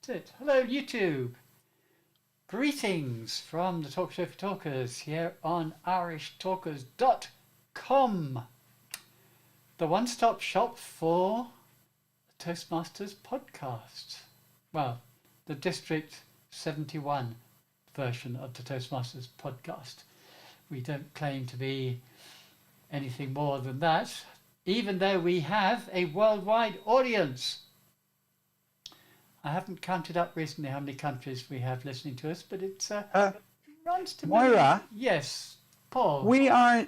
That's it. Hello, YouTube. Greetings from the Talk Show for Talkers here on irishtalkers.com, the one-stop shop for the Toastmasters podcast. Well, the District 71 version of the Toastmasters podcast. We don't claim to be anything more than that, even though we have a worldwide audience. I haven't counted up recently how many countries we have listening to us, but it runs to Moira. me. Yes, Paul. We are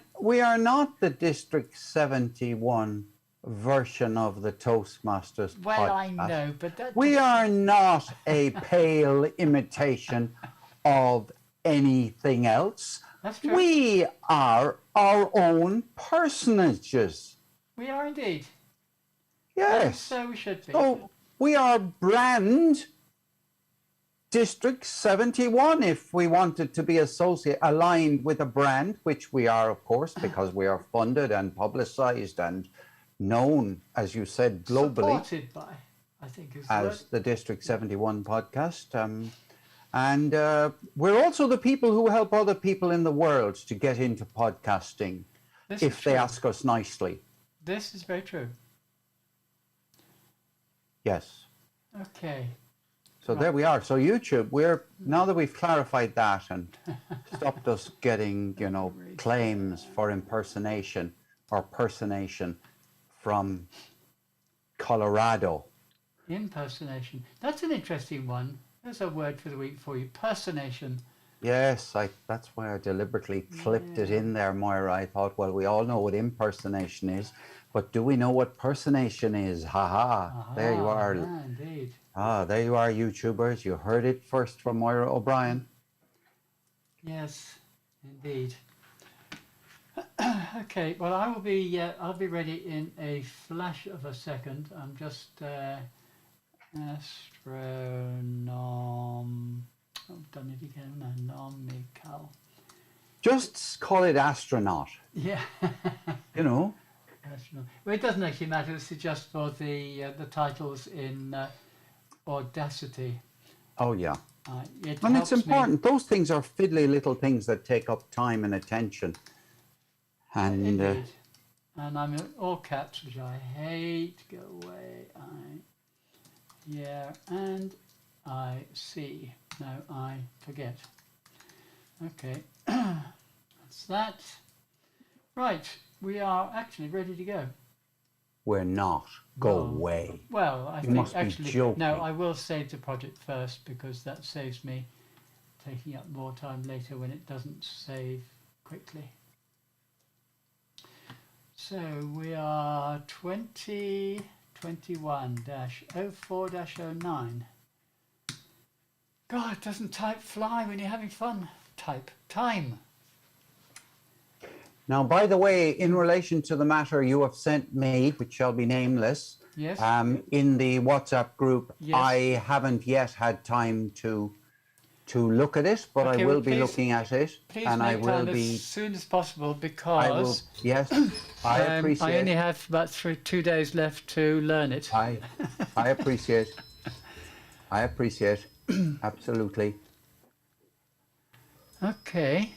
not the District 71 version of the Toastmasters Well, podcast. I know, but that We are not a pale imitation of anything else. That's true. We are our own personages. We are indeed. Yes. And so we should be. So we are brand District 71 if we wanted to be aligned with a brand, which we are, of course, because we are funded and publicized and known, as you said, globally. Supported by, I think, is the as word. the District 71 podcast. And we're also the people who help other people in the world to get into podcasting This if is they true. ask us nicely. This is very true. Yes. Okay. So there we are. So YouTube, now that we've clarified that and stopped us getting, claims for impersonation or personation from Colorado. Impersonation. That's an interesting one. There's a word for the week for you. Personation. Yes, that's why I deliberately clipped it in there, Moira. I thought, well, we all know what impersonation is, but do we know what personation is? There you are. Yeah, indeed. There you are, YouTubers. You heard it first from Moira O'Brien. Yes, indeed. Okay, well, I'll be ready in a flash of a second. I'm just I've done it again. Anomical. Just call it astronaut. Yeah. You know. Well, it doesn't actually matter. It's just for the titles in Audacity. Oh yeah. It And it's helps me. important. Those things are fiddly little things that take up time and attention. And Indeed. And I'm in all caps, which I hate. Go away. And I see. No, I forget. Okay. That's that. Right. We are actually ready to go. we're not. Go Oh. away. Well, I You think must be actually, joking. no, I will save the project first because that saves me taking up more time later when it doesn't save quickly. So we are 2021-04-09. God, doesn't type fly when you're having fun? Type time. Now, by the way, in relation to the matter you have sent me, which shall be nameless, Yes. in the WhatsApp group, Yes. I haven't yet had time to look at it, but Okay, I well, will be please- looking at it, Please and I make will time be. as soon as possible I will. because Yes, I appreciate. I only have about 2 days left to learn it. I appreciate. I appreciate. Absolutely. Okay.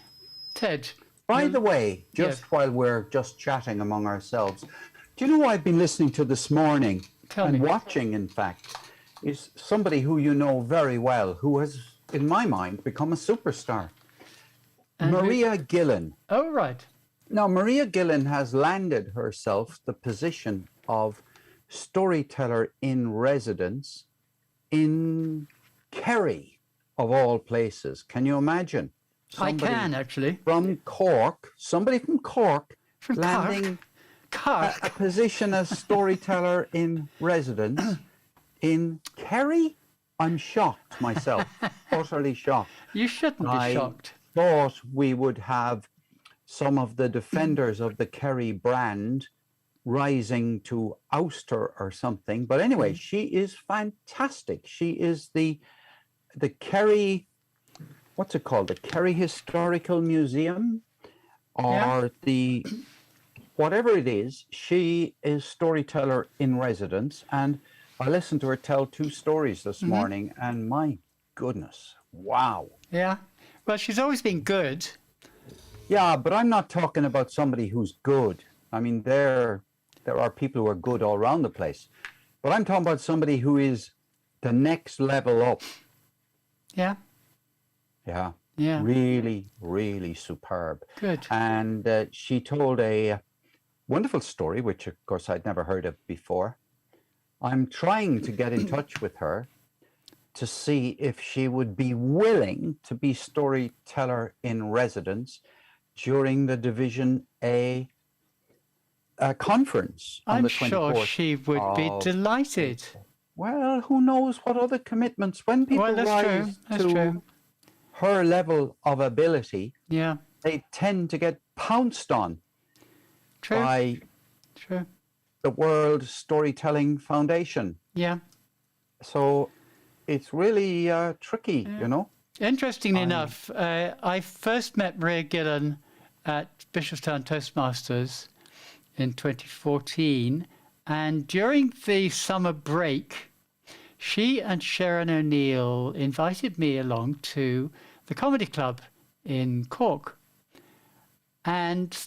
Ted. By you- the way, just Yes. while we're just chatting among ourselves, do you know what I've been listening to this morning Tell and me. watching, in fact, is somebody who you know very well, who has, in my mind, become a superstar. And who- Maria Gillen. Oh, right. Now, Maria Gillen has landed herself the position of storyteller in residence in Kerry, of all places. Can you imagine? I can actually. From Cork, somebody from Cork, From landing Cork. a position as storyteller in residence in Kerry. I'm shocked myself, utterly shocked. You shouldn't be I shocked. thought we would have some of the defenders of the Kerry brand rising to oust her or something. But anyway, she is fantastic. She is the Kerry, what's it called? The Kerry Historical Museum, or Yeah. the whatever it is. She is storyteller in residence, and I listened to her tell 2 stories this morning, and my goodness, wow. Yeah. Well, she's always been good. Yeah, but I'm not talking about somebody who's good. I mean, there are people who are good all around the place, but I'm talking about somebody who is the next level up. Yeah. Yeah. Yeah. Really, really superb. Good. And she told a wonderful story, which of course I'd never heard of before. I'm trying to get in touch with her to see if she would be willing to be storyteller in residence during the Division A conference on I'm the sure 24th. she would be delighted. Well, who knows what other commitments. When people Well, that's true. rise That's to true. her level of ability, Yeah. they tend to get pounced on True. by True. the World Storytelling Foundation. Yeah. So it's really tricky, you know. Interestingly enough, I first met Maria Gillan at Bishopstown Toastmasters in 2014, and during the summer break, she and Sharon O'Neill invited me along to the comedy club in Cork, and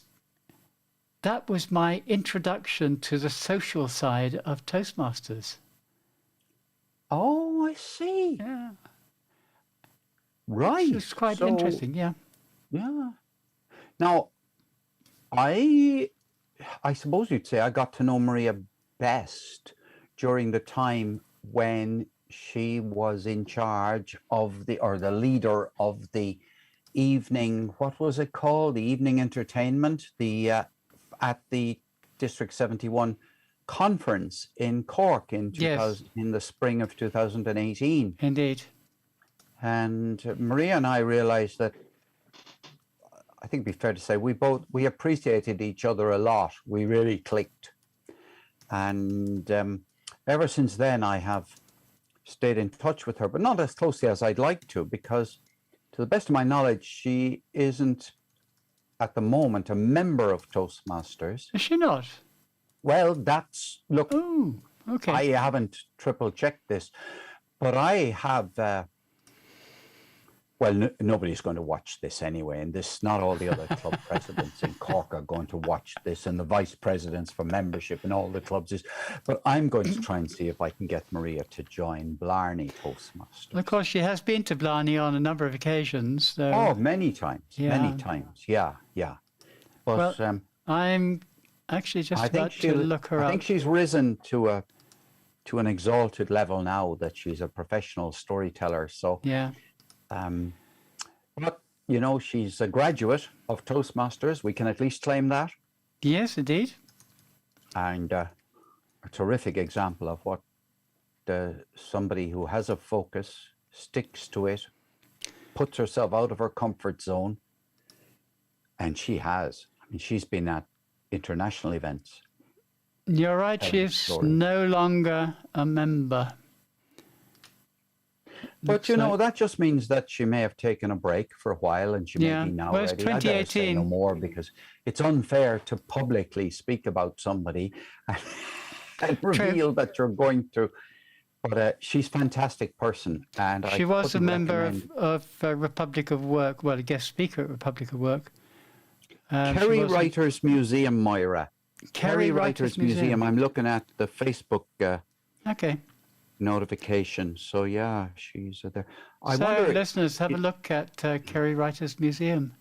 that was my introduction to the social side of Toastmasters. Oh, I see. Yeah. Right. It's quite So, interesting, yeah. Yeah. Now, I suppose you'd say I got to know Maria best during the time when she was in charge of the leader of the evening, what was it called? The evening entertainment, at the District 71 conference in Cork in the spring of 2018. Indeed. And Maria and I realized that, I think it'd be fair to say, we appreciated each other a lot. We really clicked. And ever since then, I have stayed in touch with her, but not as closely as I'd like to, because to the best of my knowledge, she isn't at the moment a member of Toastmasters. Is she not? Well, look, Oh, okay. I haven't triple checked this, but I have, well, nobody's going to watch this anyway, and not all the other club presidents in Cork are going to watch this, and the vice presidents for membership in all the clubs but I'm going to try and see if I can get Maria to join Blarney Toastmasters. Of course, she has been to Blarney on a number of occasions. So. Oh, many times, Yeah. yeah. But well, I'm actually just about to look her up. I think she's risen to an exalted level now that she's a professional storyteller. So yeah. But, you know, she's a graduate of Toastmasters. We can at least claim that. Yes, indeed. And a terrific example of what somebody who has a focus, sticks to it, puts herself out of her comfort zone. And she has. I mean, she's been at international events. You're right. She's no longer a member. But, you know, that just means that she may have taken a break for a while, and she may be now well, it's ready. 2018. I better say no more, because it's unfair to publicly speak about somebody and reveal that you're going through. But she's a fantastic person. And she was a member of Republic of Work, well, a guest speaker at Republic of Work. Kerry Writers Museum, Moira. Kerry Writers Museum. I'm looking at the Facebook notification. So yeah, she's there. I wonder, listeners, have a look at Kerry Writers Museum.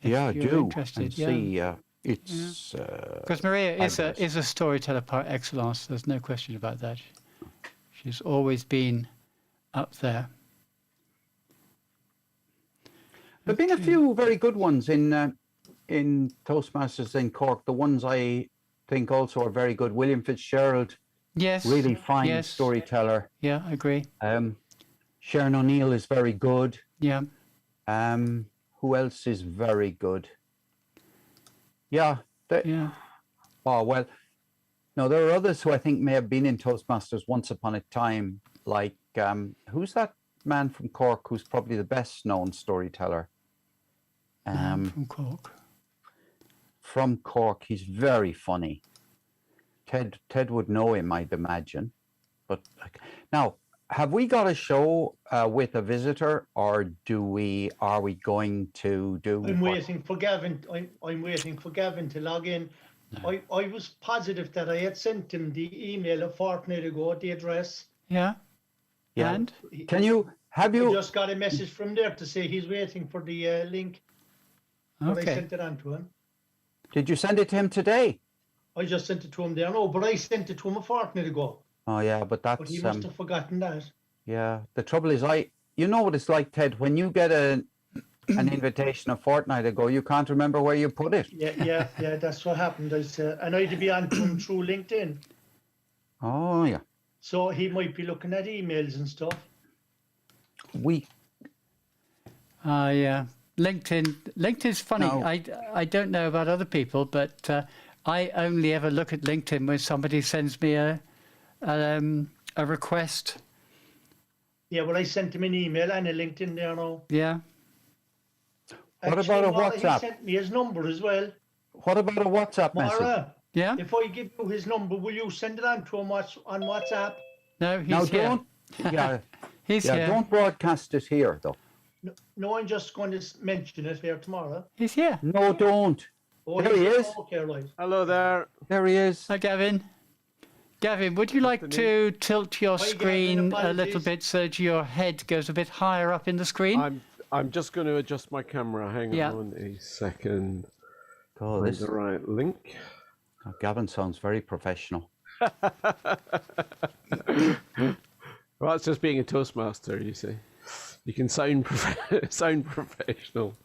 Yeah, do interested. See, it's because Maria is a storyteller par excellence. There's no question about that. She's always been up there. There've been a few very good ones in Toastmasters in Cork. The ones I think also are very good. William Fitzgerald. Yes. Really fine storyteller. Yeah, I agree. Sharon O'Neill is very good. Yeah. Who else is very good? Yeah. Oh, well, no, there are others who I think may have been in Toastmasters once upon a time, like, who's that man from Cork who's probably the best known storyteller? From Cork. From Cork, he's very funny. Ted would know him, I'd imagine. But now, have we got a show with a visitor, or are we going to do? I'm waiting for Gavin. I'm waiting for Gavin to log in. No. I was positive that I had sent him the email a fortnight ago, the address. Yeah. Yeah. And Have I you? just got a message from there to say he's waiting for the link. But I okay. sent it on to him. Did you send it to him today? I just sent it to him there. No, but I sent it to him a fortnight ago. Oh yeah, but that's But he must have forgotten that. yeah. The trouble is, you know what it's like, Ted. When you get an invitation a fortnight ago, you can't remember where you put it. Yeah. That's what happened. And I had to be on to him through LinkedIn. Oh yeah. So he might be looking at emails and stuff. Yeah. LinkedIn's funny. No. I don't know about other people, but I only ever look at LinkedIn when somebody sends me a request. Yeah, well, I sent him an email and a LinkedIn there now. Yeah. What about a WhatsApp? He sent me his number as well. What about a WhatsApp message? Mara, Yeah. if I give you his number, will you send it on to him on WhatsApp? No, he's Now here. don't. Yeah. He's Yeah. here. Don't broadcast it here, though. No, I'm just going to mention it here tomorrow. He's here. No, don't. Oh, There he is. Okay, right. Hello there. There he is. Hi, Gavin. Gavin, would you like to tilt your Hi, Gavin, screen a little apologies. bit so that your head goes a bit higher up in the screen? I'm just going to adjust my camera. Hang Yeah. on a second. Oh, Find this the right link. Gavin sounds very professional. Well, that's just being a Toastmaster, you see. You can sound sound professional.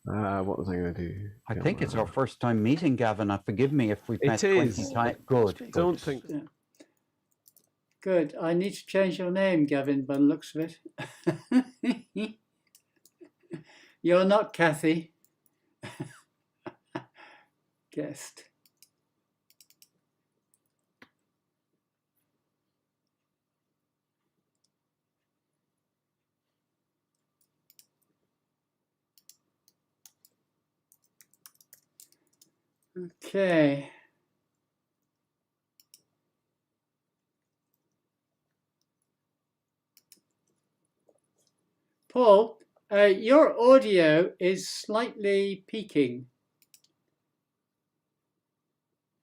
What was I going to do? I think it's our first time meeting, Gavin. Forgive me if we've met 20 is. times. Good. Don't think. Good. I need to change your name, Gavin, by the looks of it. You're not Kathy. Guest. Okay. Paul, your audio is slightly peaking.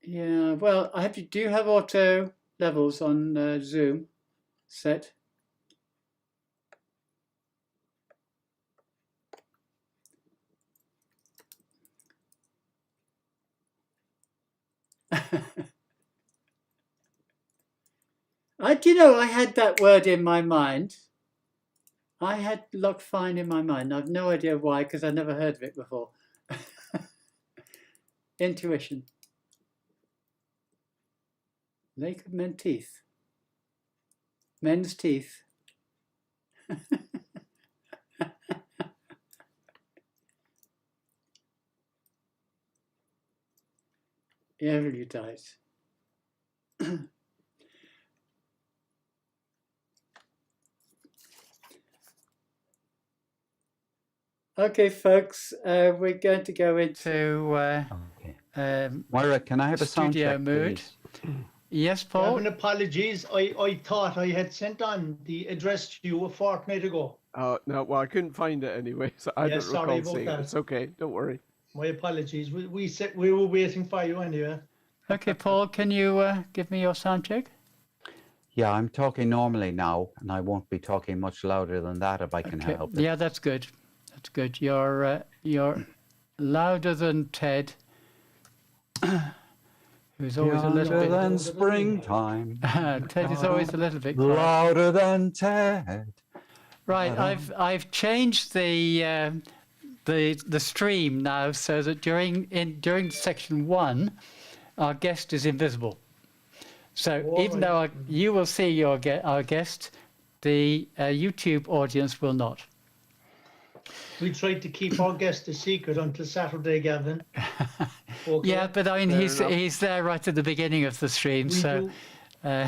Yeah, well, do you have auto levels on Zoom set? I had that word in my mind. I had locked fine in my mind. I've no idea why, because I've never heard of it before. Intuition. Lake of men's teeth. Men's teeth. Erudite. Okay, folks, we're going to go into Moira, can I have a sound studio check, mood. please? Yes, Paul? Gavin, apologies. I thought I had sent on the address to you a fortnight ago. Oh, no, well, I couldn't find it anyway, so I don't sorry recall about seeing it. that. It's okay, don't worry. My apologies. We were waiting for you anyway. Okay, Paul, can you give me your sound check? Yeah, I'm talking normally now, and I won't be talking much louder than that if I can help it. Yeah, that's good. That's good. You're louder than Ted, who's always a little Louder bit. than springtime. Ted is always a little bit quiet. Louder than Ted. Right, I've changed the stream now so that during section 1, our guest is invisible. So even though you will see our guest, the YouTube audience will not. We tried to keep our guest a secret until Saturday, Gavin. Okay. Yeah, but I mean he's there right at the beginning of the stream, so. Paul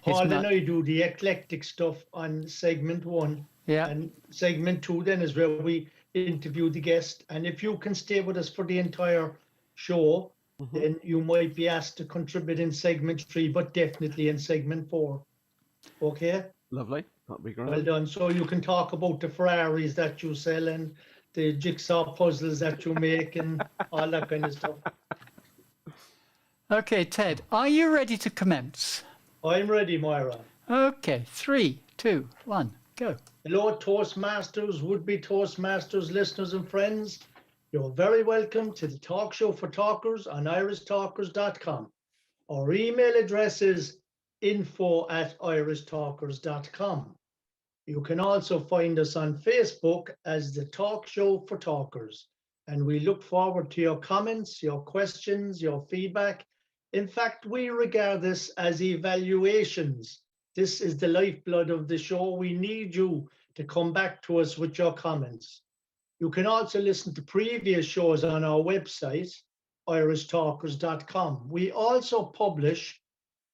and I do the eclectic stuff on segment 1. Yeah. And segment 2 then is where we interview the guest. And if you can stay with us for the entire show, then you might be asked to contribute in segment 3, but definitely in segment 4. Okay? Lovely. That'll be great. Well done. So you can talk about the Ferraris that you sell and the jigsaw puzzles that you make and all that kind of stuff. Okay, Ted, are you ready to commence? I'm ready, Moira. Okay, 3, 2, 1, go. Hello, Toastmasters, would-be Toastmasters listeners and friends. You're very welcome to the Talk Show for Talkers on irishtalkers.com. Our email address is info@irishtalkers.com. You can also find us on Facebook as the Talk Show for Talkers. And we look forward to your comments, your questions, your feedback. In fact, we regard this as evaluations. This is the lifeblood of the show. We need you to come back to us with your comments. You can also listen to previous shows on our website, irishtalkers.com. We also publish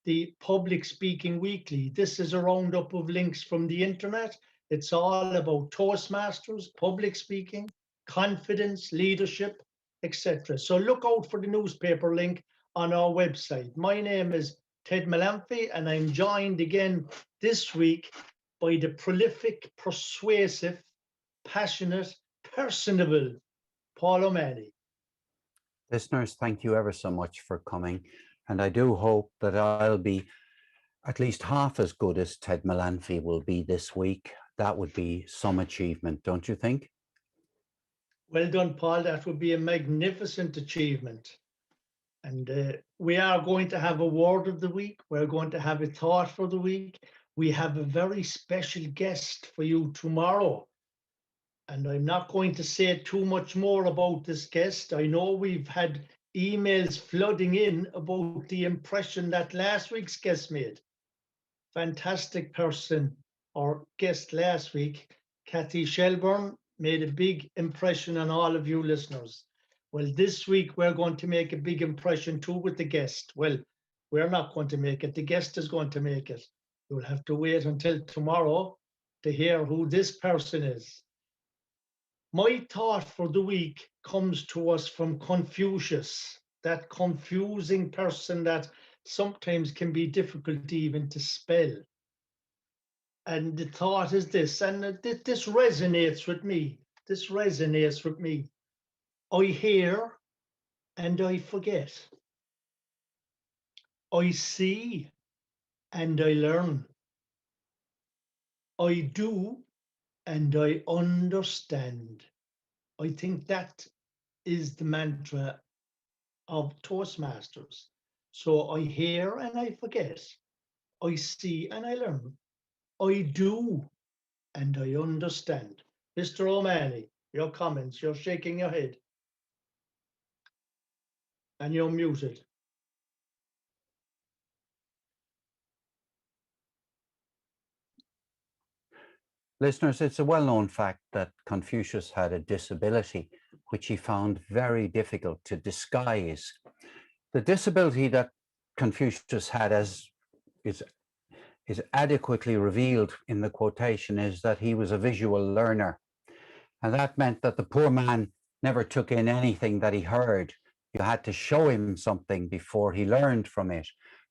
the Public Speaking Weekly. This is a roundup of links from the internet. It's all about Toastmasters, public speaking, confidence, leadership, etc. So look out for the newspaper link on our website. My name is Ted Malamphy, and I'm joined again this week by the prolific, persuasive, passionate, personable Paul O'Malley. Listeners, thank you ever so much for coming. And I do hope that I'll be at least half as good as Ted Malamphy will be this week. That would be some achievement, don't you think? Well done, Paul. That would be a magnificent achievement. And we are going to have a word of the week. We're going to have a thought for the week. We have a very special guest for you tomorrow. And I'm not going to say too much more about this guest. I know we've had emails flooding in about the impression that last week's guest made. Fantastic person, our guest last week, Kathy Shelburne, made a big impression on all of you listeners. Well, this week we're going to make a big impression too with the guest. Well, we're not going to make it. The guest is going to make it. You'll have to wait until tomorrow to hear who this person is. My thought for the week comes to us from Confucius, that confusing person that sometimes can be difficult even to spell. And the thought is this, and this resonates with me. This resonates with me. I hear and I forget. I see and I learn. I do and I understand. I think that is the mantra of Toastmasters. So I hear and I forget. I see and I learn. I do and I understand. Mr. O'Malley, your comments, you're shaking your head. And you're muted. Listeners, it's a well-known fact that Confucius had a disability, which he found very difficult to disguise. The disability that Confucius had, as is adequately revealed in the quotation, is that he was a visual learner. And that meant that the poor man never took in anything that he heard. You had to show him something before he learned from it.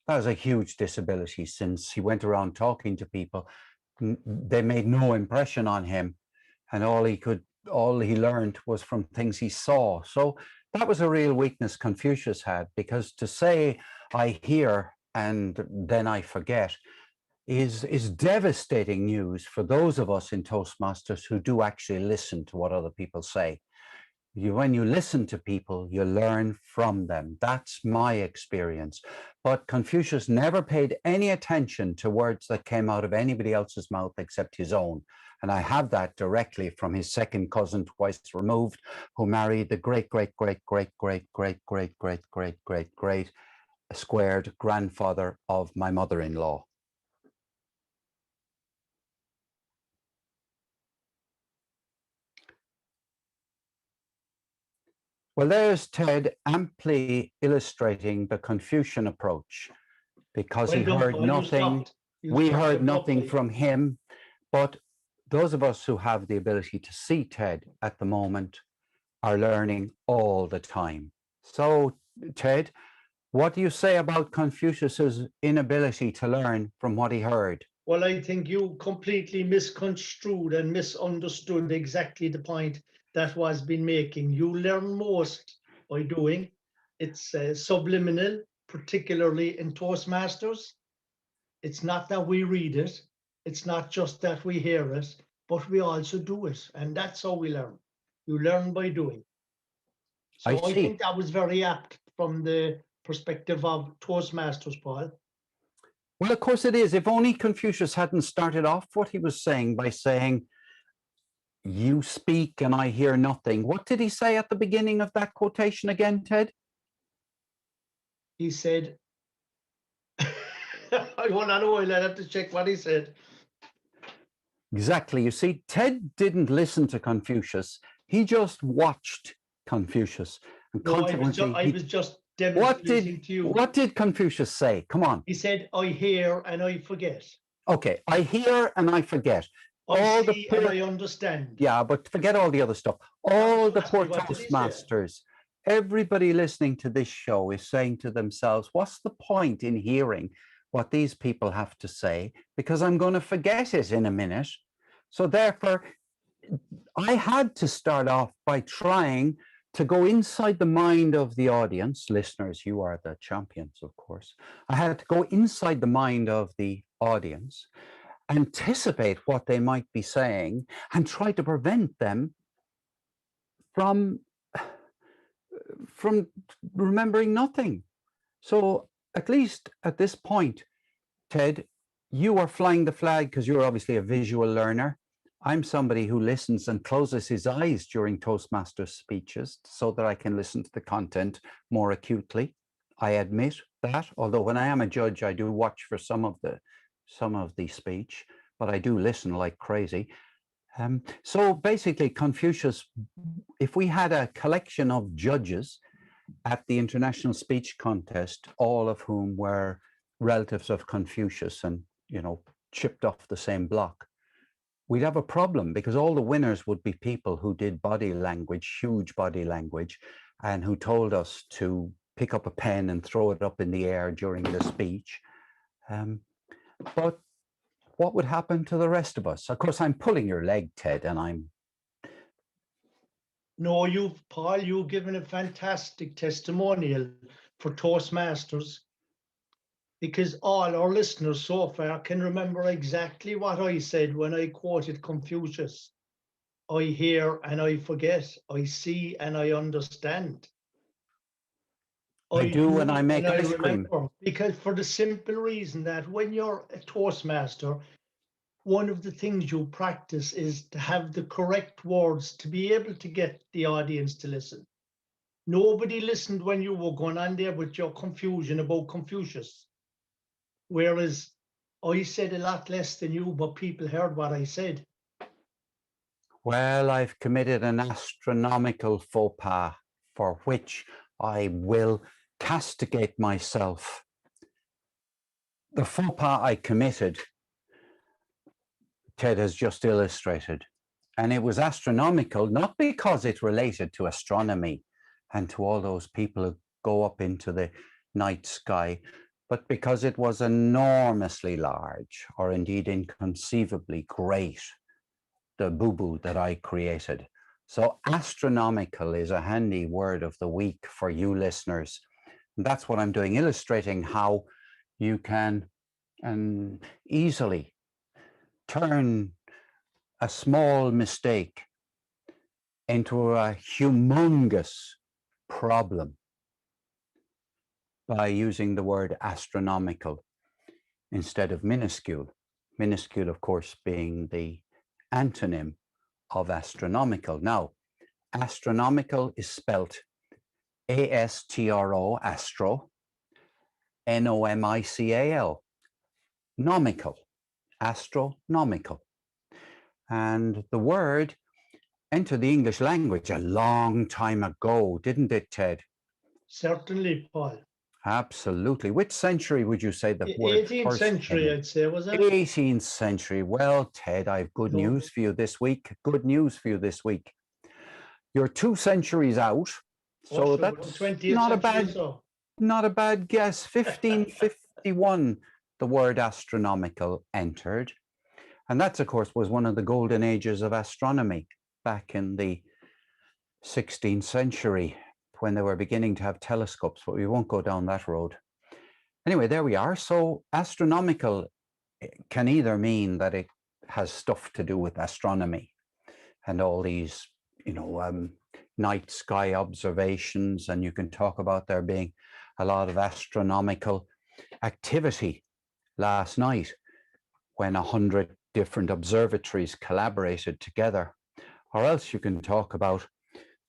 That was a huge disability, since he went around talking to people. They made no impression on him, and all he learned was from things he saw. So that was a real weakness Confucius had, because to say I hear and then I forget is devastating news for those of us in Toastmasters who do actually listen to what other people say. When you listen to people, you learn from them. That's my experience. But Confucius never paid any attention to words that came out of anybody else's mouth except his own. And I have that directly from his second cousin, twice removed, who married the great squared grandfather of my mother-in-law. Well, there's Ted amply illustrating the Confucian approach, because he heard nothing. We heard nothing from him. But those of us who have the ability to see Ted at the moment are learning all the time. So Ted, what do you say about Confucius's inability to learn from what he heard? Well, I think you completely misconstrued and misunderstood exactly the point that was been making. You learn most by doing. It's subliminal, particularly in Toastmasters. It's not that we read it. It's not just that we hear it, but we also do it. And that's how we learn. You learn by doing. I So I see. think that was very apt from the perspective of Toastmasters, Paul. Well, of course it is. If only Confucius hadn't started off what he was saying by saying, you speak and I hear nothing. What did he say at the beginning of that quotation again, Ted? He said, I want to know, I'll have to check what he said. Exactly. You see, Ted didn't listen to Confucius. He just watched Confucius. And No, consequently, I was just what demonstrating to you. What did Confucius say? Come on. He said, I hear and I forget. Okay, I hear and I forget. I see and I understand. Yeah, but forget all the other stuff. All the poor what did he say? Toastmasters, everybody listening to this show is saying to themselves, what's the point in hearing what these people have to say? Because I'm going to forget it in a minute. So therefore, I had to start off by trying to go inside the mind of the audience. Listeners, you are the champions, of course. I had to go inside the mind of the audience, anticipate what they might be saying, and try to prevent them from remembering nothing. So at least at this point, Ted, you are flying the flag because you're obviously a visual learner. I'm somebody who listens and closes his eyes during Toastmaster speeches so that I can listen to the content more acutely. I admit that, although when I am a judge, I do watch for some of the speech, but I do listen like crazy. So basically, Confucius, if we had a collection of judges at the International Speech Contest, all of whom were relatives of Confucius and, chipped off the same block, we'd have a problem because all the winners would be people who did body language, huge body language, and who told us to pick up a pen and throw it up in the air during the speech. But what would happen to the rest of us? Of course, I'm pulling your leg, Ted, and I'm... No, Paul, you've given a fantastic testimonial for Toastmasters, because all our listeners so far can remember exactly what I said when I quoted Confucius. I hear and I forget. I see and I understand. I do when I make ice cream. Because for the simple reason that when you're a Toastmaster, one of the things you practice is to have the correct words to be able to get the audience to listen. Nobody listened when you were going on there with your confusion about Confucius. Whereas I said a lot less than you, but people heard what I said. Well, I've committed an astronomical faux pas for which I will castigate myself. The faux pas I committed, Ted has just illustrated, and it was astronomical, not because it related to astronomy and to all those people who go up into the night sky, but because it was enormously large, or indeed inconceivably great, the boo-boo that I created. So astronomical is a handy word of the week for you listeners. And that's what I'm doing, illustrating how you can easily turn a small mistake into a humongous problem by using the word astronomical instead of minuscule. Minuscule, of course, being the antonym of astronomical. Now, astronomical is spelt A-S-T-R-O, astro, N-O-M-I-C-A-L, nomical, astronomical. And the word entered the English language a long time ago, didn't it, Ted? Certainly, Paul. Absolutely. Which century would you say the word 18th century, I'd say, was it? 18th century. Well, Ted, I have good news for you this week. Good news for you this week. You're 2 centuries out So Also, that's 20th not a century, bad so. not a bad guess. 1551, the word astronomical entered. And that, of course, was one of the golden ages of astronomy back in the 16th century when they were beginning to have telescopes, but we won't go down that road. Anyway, there we are. So astronomical can either mean that it has stuff to do with astronomy and all these, night sky observations, and you can talk about there being a lot of astronomical activity last night when 100 different observatories collaborated together. Or else you can talk about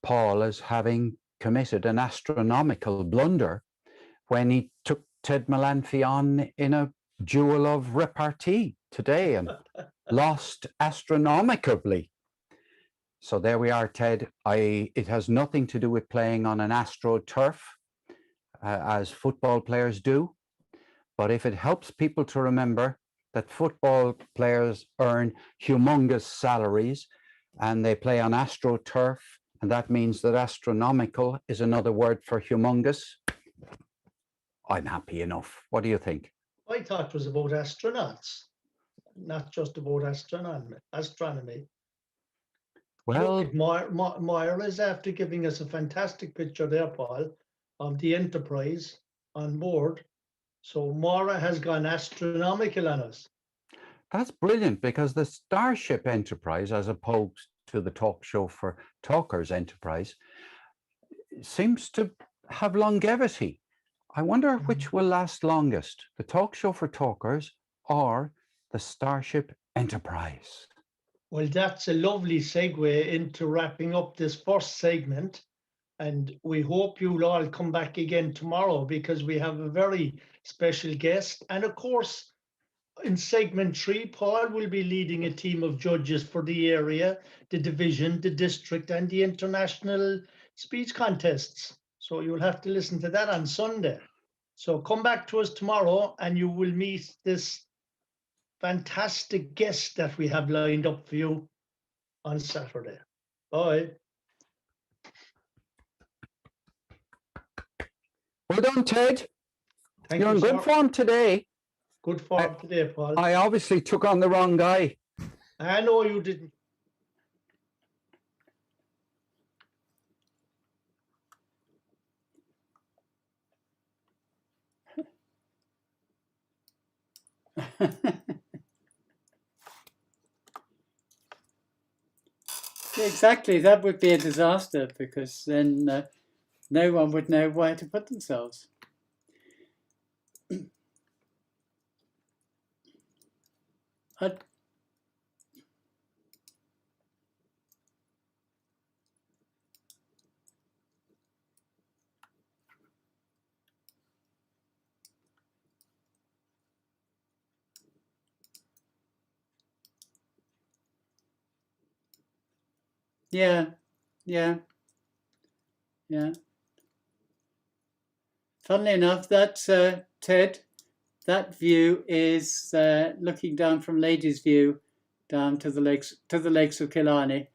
Paul as having committed an astronomical blunder when he took Ted Melanphy on in a duel of repartee today and lost astronomically. So there we are, Ted. It has nothing to do with playing on an AstroTurf, as football players do. But if it helps people to remember that football players earn humongous salaries and they play on AstroTurf, and that means that astronomical is another word for humongous, I'm happy enough. What do you think? I thought it was about astronauts, not just about astronomy. Well, Look, Moira is after giving us a fantastic picture there, Paul, of the Enterprise on board. So Moira has gone astronomical on us. that's brilliant, because the Starship Enterprise, as opposed to the talk show for talkers Enterprise, seems to have longevity. I wonder which will last longest, the talk show for talkers or the Starship Enterprise. Well, that's a lovely segue into wrapping up this first segment. And we hope you'll all come back again tomorrow, because we have a very special guest. And of course, in segment 3, Paul will be leading a team of judges for the area, the division, the district, and the international speech contests. So you'll have to listen to that on Sunday. So come back to us tomorrow and you will meet this fantastic guest that we have lined up for you on Saturday. Bye. Well done, Ted. Thank You're you, in good sir. form today. Good form today, Paul. I obviously took on the wrong guy. I know you didn't. Exactly, that would be a disaster, because then no one would know where to put themselves. I'd, yeah, yeah, yeah. Funnily enough, that's Ted. That view is looking down from Ladies' View down to the lakes of Killarney.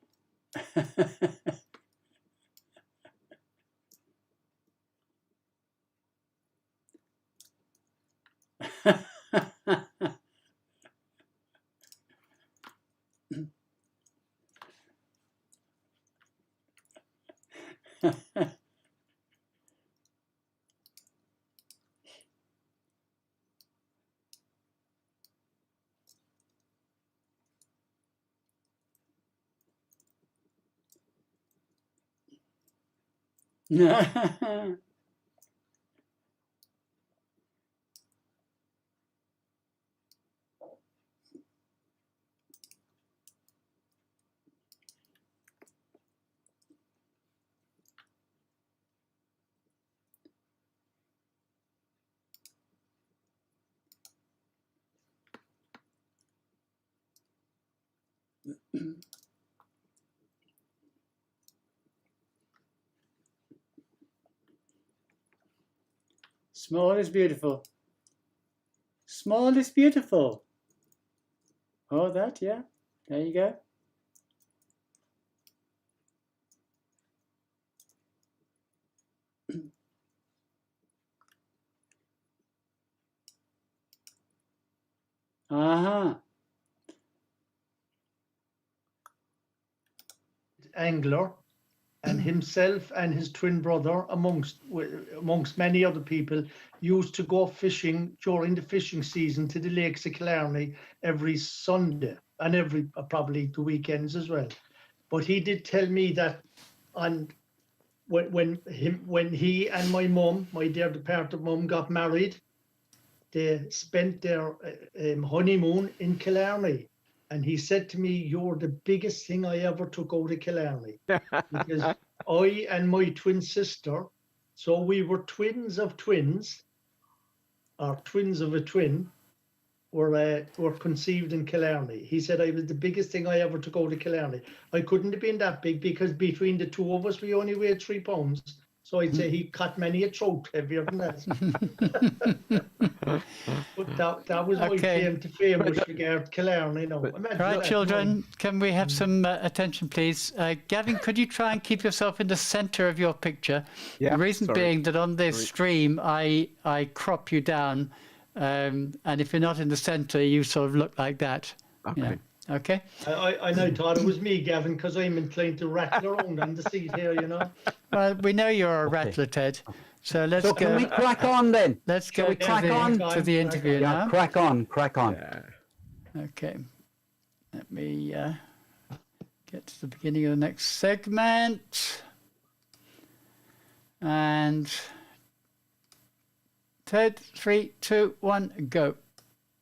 Small is beautiful. Small is beautiful. Oh, that, yeah. There you go. Uh-huh. angler, and himself and his twin brother, amongst many other people, used to go fishing during the fishing season to the lakes of Killarney every Sunday, and every probably the weekends as well. But he did tell me that on when he and my mum, my dear departed mum, got married, they spent their honeymoon in Killarney. And he said to me, "You're the biggest thing I ever took out of Killarney." Because I and my twin sister, so we were twins of twins, or twins of a twin, were conceived in Killarney. He said I was the biggest thing I ever took out of Killarney. I couldn't have been that big because between the two of us, we only weighed 3 pounds. So I'd say he caught many a trout heavier than that. But that was my Okay. claim to fame with regard to Killarney. Right, children, can we have some attention, please? Gavin, could you try and keep yourself in the center of your picture? Yeah, The reason sorry. being that on this Sorry. stream, I crop you down, and if you're not in the center, you sort of look like that. Okay. Yeah. Okay. I now thought it was me, Gavin, because I'm inclined to rattle around on the seat here, you know. Well, we know you're a rattler, Ted. So let's So can we go. crack on then? Let's Shall go we crack on? to the interview Yeah, now. crack on, crack on. Yeah. Okay. Let me get to the beginning of the next segment. And Ted, 3, 2, 1, go.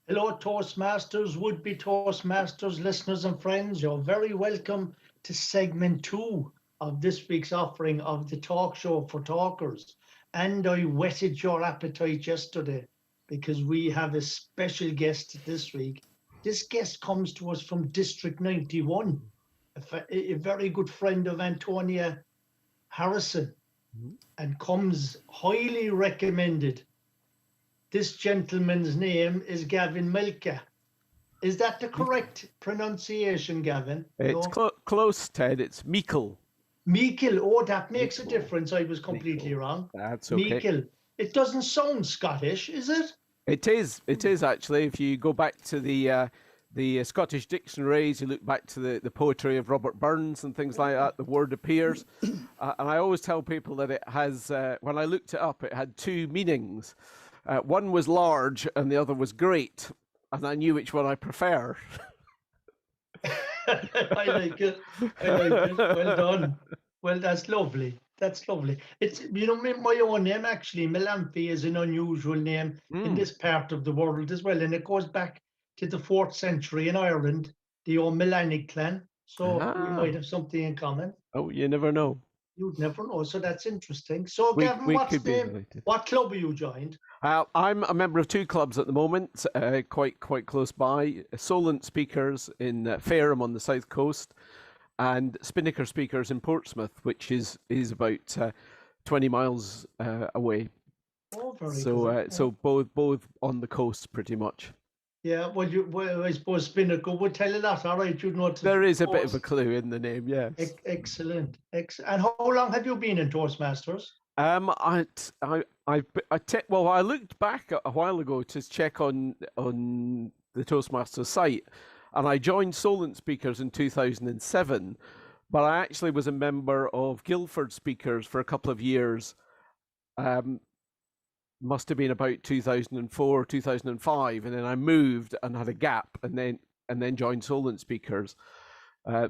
Hello, Toastmasters, would-be Toastmasters, listeners and friends. You're very welcome to segment 2 of this week's offering of the talk show for talkers. And I whetted your appetite yesterday because we have a special guest this week. This guest comes to us from District 91, a very good friend of Antonia Harrison, and comes highly recommended. This gentleman's name is Gavin Milka. Is that the correct pronunciation, Gavin? It's close, Ted. It's Meikle. Meikle. Oh, that makes a difference. I was completely wrong. That's okay. Meikle. It doesn't sound Scottish, is it? It is. It is actually. If you go back to the Scottish dictionaries, you look back to the poetry of Robert Burns and things like that, the word appears. And I always tell people that it has, when I looked it up, it had 2 meanings. One was large and the other was great. And I knew which one I prefer. I like it. I like it. Well done. Well, that's lovely. That's lovely. It's, you know, my own name, actually, Melampi, is an unusual name in this part of the world as well. And it goes back to the 4th century in Ireland, the old Melanic clan. So we might have something in common. Oh, you never know. You'd never know. So that's interesting. So, We- Gavin, we what's could be the, related. what club are you joined? I'm a member of 2 clubs at the moment, quite close by. Solent Speakers in Fareham on the south coast, and Spinnaker Speakers in Portsmouth, which is about 20 miles away. Oh, very So good. so both on the coast pretty much. Yeah, well, I suppose Spinnaker would tell a lot. All right, you'd know. There is a bit of a clue in the name, yes. Excellent. And how long have you been in Toastmasters? I looked back a while ago to check on the Toastmasters site, and I joined Solent Speakers in 2007, but I actually was a member of Guildford Speakers for a couple of years. Must have been about 2004, 2005, and then I moved and had a gap, and then joined Solent Speakers.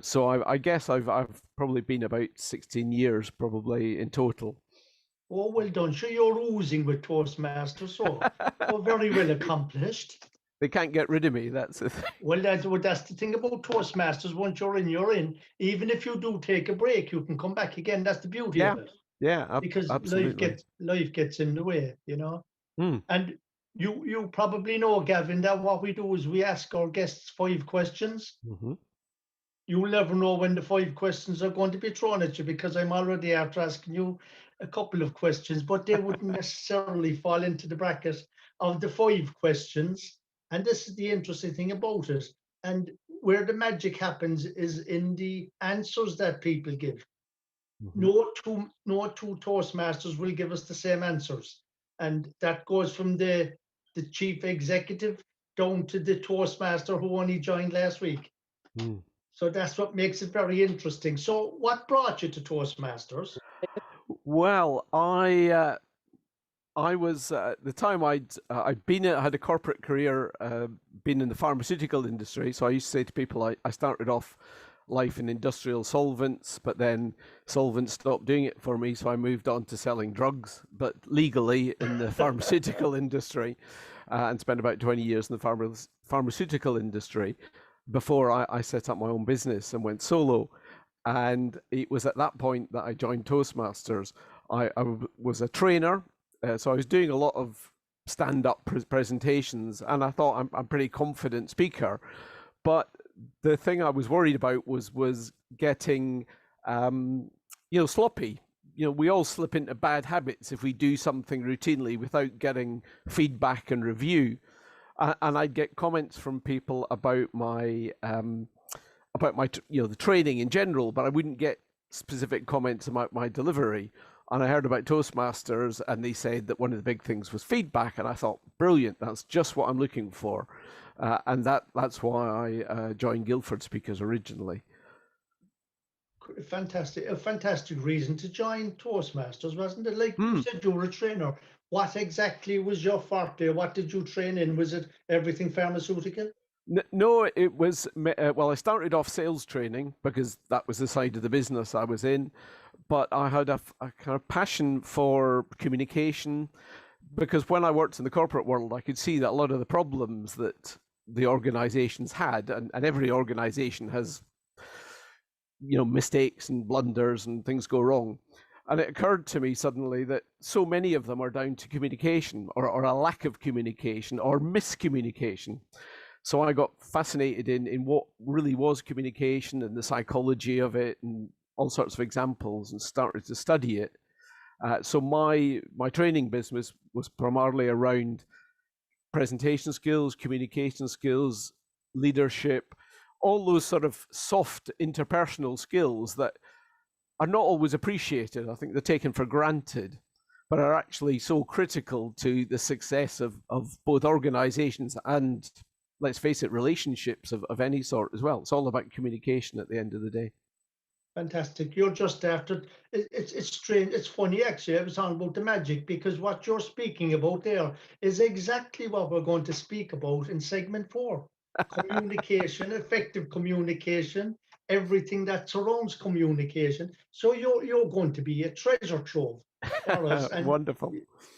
So I guess I've probably been about 16 years probably in total. Oh, well done. Sure, you're oozing with Toastmasters, so very well accomplished. They can't get rid of me. That's the thing. Well, that's the thing about Toastmasters. Once you're in, you're in. Even if you do take a break, you can come back again. That's the beauty of it. Yeah, Because absolutely. life gets in the way, you know. Mm. And you probably know, Gavin, that what we do is we ask our guests 5 questions. Mm-hmm. You'll never know when the 5 questions are going to be thrown at you, because I'm already after asking you a couple of questions, but they wouldn't necessarily fall into the bracket of the 5 questions. And this is the interesting thing about it. And where the magic happens is in the answers that people give. Mm-hmm. No two Toastmasters will give us the same answers. And that goes from the chief executive down to the Toastmaster who only joined last week. Mm. So that's what makes it very interesting. So what brought you to Toastmasters? Well, I was at the time I'd been had a corporate career, been in the pharmaceutical industry. So I used to say to people, I started off life in industrial solvents, but then solvents stopped doing it for me, so I moved on to selling drugs, but legally in the pharmaceutical industry, and spent about 20 years in the pharmaceutical industry before I set up my own business and went solo. And it was at that point that I joined Toastmasters. I was a trainer, so I was doing a lot of stand-up presentations, and I thought I'm a pretty confident speaker. But the thing I was worried about was getting, sloppy. We all slip into bad habits if we do something routinely without getting feedback and review. And I'd get comments from people about my the training in general, but I wouldn't get specific comments about my delivery. And I heard about Toastmasters, and they said that one of the big things was feedback, and I thought, brilliant, that's just what I'm looking for. And that's why I joined Guildford Speakers originally. Fantastic, a fantastic reason to join Toastmasters, wasn't it? Like you said, you were a trainer. What exactly was your forte? What did you train in? Was it everything pharmaceutical? No, it was, I started off sales training because that was the side of the business I was in, but I had a kind of passion for communication, because when I worked in the corporate world, I could see that a lot of the problems that the organizations had, and every organization has, mistakes and blunders and things go wrong. And it occurred to me suddenly that so many of them are down to communication or a lack of communication or miscommunication. So I got fascinated in what really was communication and the psychology of it and all sorts of examples, and started to study it. So my training business was primarily around presentation skills, communication skills, leadership, all those sort of soft interpersonal skills that are not always appreciated. I think they're taken for granted, but are actually so critical to the success of both organizations and, let's face it, relationships of any sort as well. It's all about communication at the end of the day. Fantastic. You're just after it's strange. It's funny, actually. I was talking about the magic, because what you're speaking about there is exactly what we're going to speak about in segment 4. Communication, effective communication, everything that surrounds communication. So you're going to be a treasure trove for us. And, wonderful.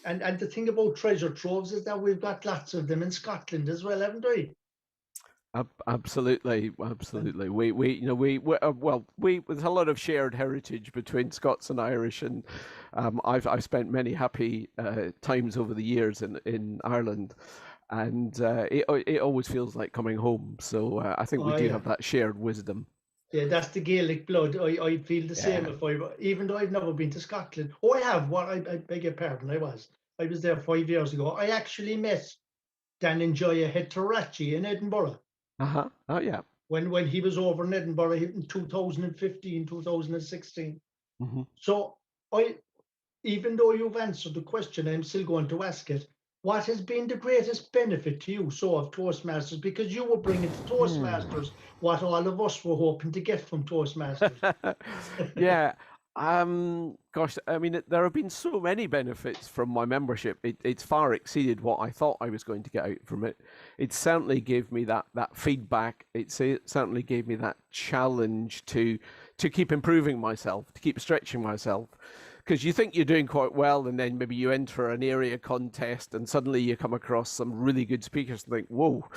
And the thing about treasure troves is that we've got lots of them in Scotland as well, haven't we? Absolutely. There's a lot of shared heritage between Scots and Irish, and I've spent many happy times over the years in Ireland, and it always feels like coming home. So I think we do have that shared wisdom. Yeah, that's the Gaelic blood. I feel the same even though I've never been to Scotland. Oh, I have. I beg your pardon. I was there 5 years ago. I actually met Dan Joya Hetarachi in Edinburgh. Oh, yeah. When he was over in Edinburgh in 2015, 2016. Mm-hmm. So even though you've answered the question, I'm still going to ask it. What has been the greatest benefit to you, of Toastmasters? Because you were bringing to Toastmasters what all of us were hoping to get from Toastmasters. Yeah. Gosh, I mean, there have been so many benefits from my membership. It's far exceeded what I thought I was going to get out from it. It certainly gave me that feedback. It certainly gave me that challenge to keep improving myself, to keep stretching myself. Because you think you're doing quite well, and then maybe you enter an area contest, and suddenly you come across some really good speakers and think, "Whoa,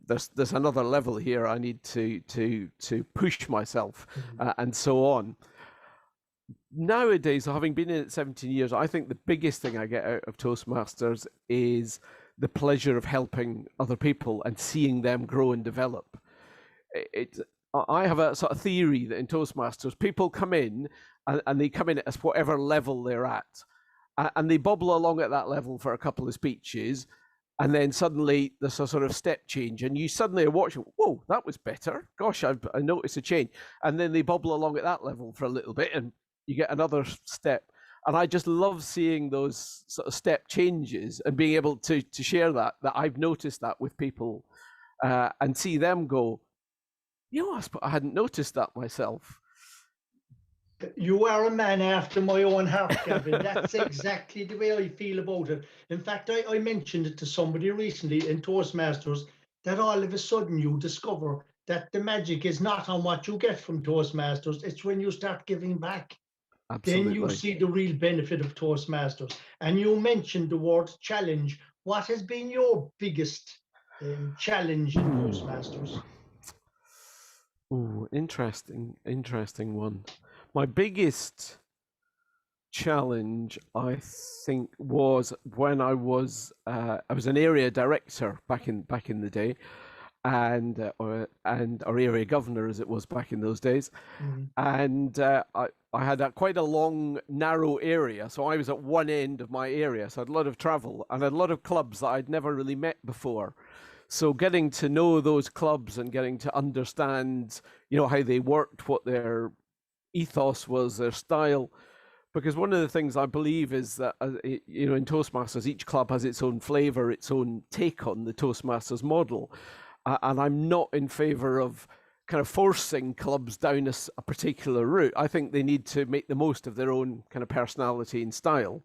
there's another level here. I need to push myself," and so on. Nowadays, having been in it 17 years, I think the biggest thing I get out of Toastmasters is the pleasure of helping other people and seeing them grow and develop. I have a sort of theory that in Toastmasters, people come in and they come in at whatever level they're at, and they bobble along at that level for a couple of speeches, and then suddenly there's a sort of step change, and you suddenly are watching, whoa, that was better. Gosh, I noticed a change. And then they bobble along at that level for a little bit, and you get another step. And I just love seeing those sort of step changes and being able to share that I've noticed that with people and see them go, I hadn't noticed that myself. You are a man after my own heart, Gavin. That's exactly the way I feel about it. In fact, I mentioned it to somebody recently in Toastmasters, that all of a sudden you discover that the magic is not on what you get from Toastmasters, it's when you start giving back. Absolutely. Then you see the real benefit of Toastmasters. And you mentioned the word challenge. What has been your biggest challenge in Toastmasters? Ooh, interesting one. My biggest challenge, I think, was when I was an area director back in the day, and or area governor as it was back in those days, and I had quite a long, narrow area, so I was at one end of my area, so I had a lot of travel and I had a lot of clubs that I'd never really met before. So getting to know those clubs and getting to understand, how they worked, what their ethos was, their style. Because one of the things I believe is that, in Toastmasters, each club has its own flavor, its own take on the Toastmasters model. And I'm not in favor of kind of forcing clubs down a particular route. I think they need to make the most of their own kind of personality and style.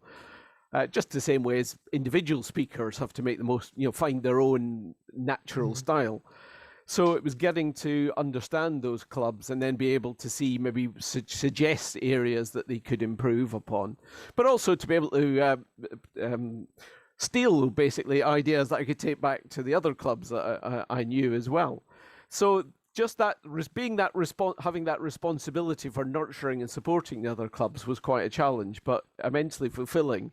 Just the same way as individual speakers have to make the most, find their own natural style. So it was getting to understand those clubs and then be able to see, maybe suggest areas that they could improve upon, but also to be able to steal basically ideas that I could take back to the other clubs that I knew as well. So just that having that responsibility for nurturing and supporting the other clubs was quite a challenge, but immensely fulfilling.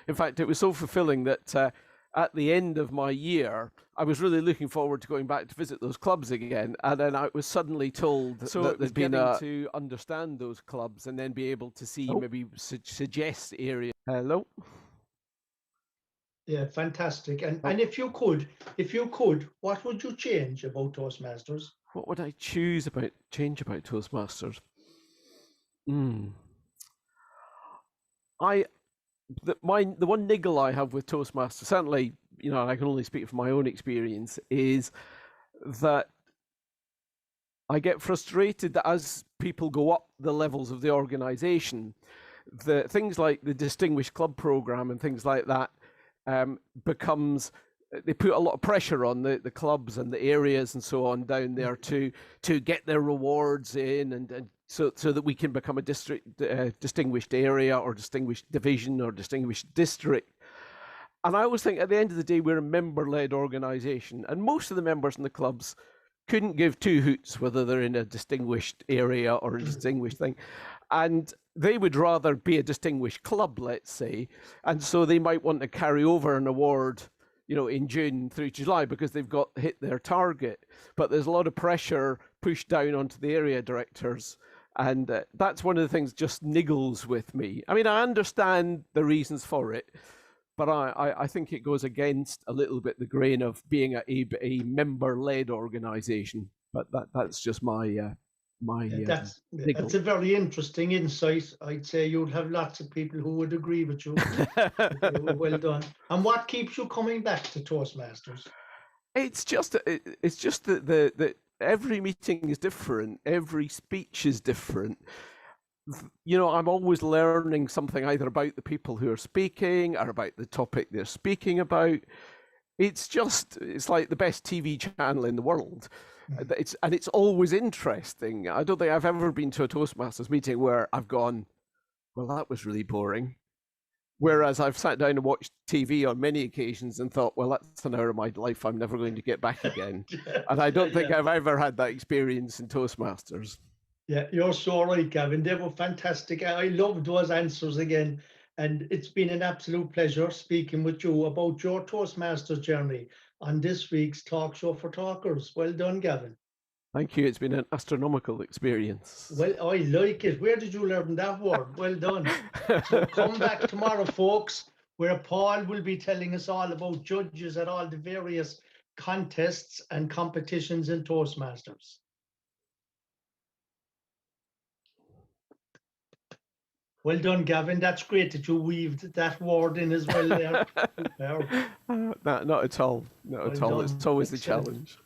In fact, it was so fulfilling that at the end of my year, I was really looking forward to going back to visit those clubs again. And then I was suddenly told that there'd been to understand those clubs and then be able to see, maybe suggest areas. Hello? Yeah, fantastic. And if you could, what would you change about Toastmasters? What would I change about Toastmasters? The one niggle I have with Toastmasters, certainly, I can only speak from my own experience, is that I get frustrated that as people go up the levels of the organization, the things like the Distinguished Club program and things like that they put a lot of pressure on the clubs and the areas and so on down there to get their rewards in, and so that we can become a distinguished area or distinguished division or distinguished district. And I always think at the end of the day, we're a member-led organization, and most of the members in the clubs couldn't give two hoots whether they're in a distinguished area or a distinguished thing. And they would rather be a distinguished club, let's say. And so they might want to carry over an award, in June through July because they've hit their target. But there's a lot of pressure pushed down onto the area directors. And that's one of the things just niggles with me. I mean, I understand the reasons for it, but I think it goes against a little bit the grain of being a member-led organization. But that's just my that's a very interesting insight. I'd say you'd have lots of people who would agree with you. Well done. And what keeps you coming back to Toastmasters? It's just that every meeting is different. Every speech is different. I'm always learning something either about the people who are speaking or about the topic they're speaking about. It's like the best TV channel in the world. It's always interesting. I don't think I've ever been to a Toastmasters meeting where I've gone, well, that was really boring. Whereas I've sat down and watched TV on many occasions and thought, well, that's an hour of my life I'm never going to get back again. And I don't think I've ever had that experience in Toastmasters. Yeah, you're so right, Gavin. They were fantastic. I loved those answers again. And it's been an absolute pleasure speaking with you about your Toastmasters journey on this week's Talk Show for Talkers. Well done, Gavin. Thank you. It's been an astronomical experience. Well, I like it. Where did you learn that word? Well done. So come back tomorrow, folks, where Paul will be telling us all about judges at all the various contests and competitions in Toastmasters. Well done, Gavin. That's great that you weaved that word in as well there. Not at all. Not at all. It's always the challenge.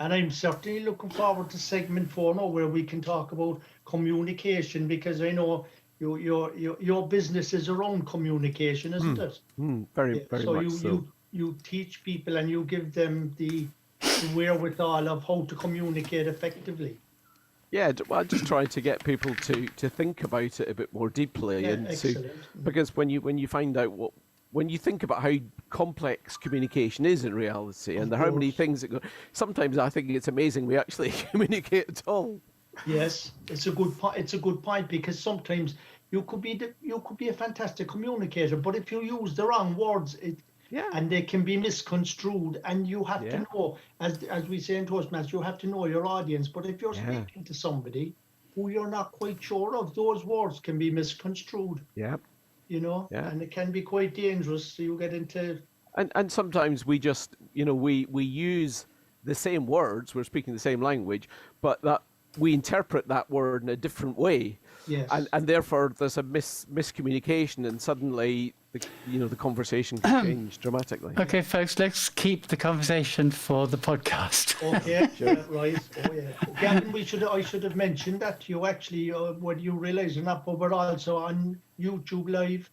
And I'm certainly looking forward to segment 4 now, where we can talk about communication, because I know your business is around communication, isn't it? Very, Yeah. very So much so. you teach people and you give them the wherewithal of how to communicate effectively. Yeah, well, just trying to get people to think about it a bit more deeply, Yeah, and excellent. because when you find out when you think about how complex communication is in reality, and how many course. things that go, sometimes I think it's amazing we actually communicate at all. Yes, it's a good point. It's a good point, because sometimes you could be a fantastic communicator, but if you use the wrong words, Yeah. and they can be misconstrued, and you have to Yeah. know, as we say in Toastmasters, you have to know your audience. But if you're Yeah. speaking to somebody who you're not quite sure of, those words can be misconstrued, Yeah. Yeah. And it can be quite dangerous. So you get into And sometimes we just, we use the same words, we're speaking the same language, but that we interpret that word in a different way. yes. And therefore there's a miscommunication, and suddenly the conversation can change dramatically. Okay, folks, let's keep the conversation for the podcast. Okay, right. Oh yeah, Gavin. I should have mentioned that you actually, when you realise you're not, but we're also on YouTube Live.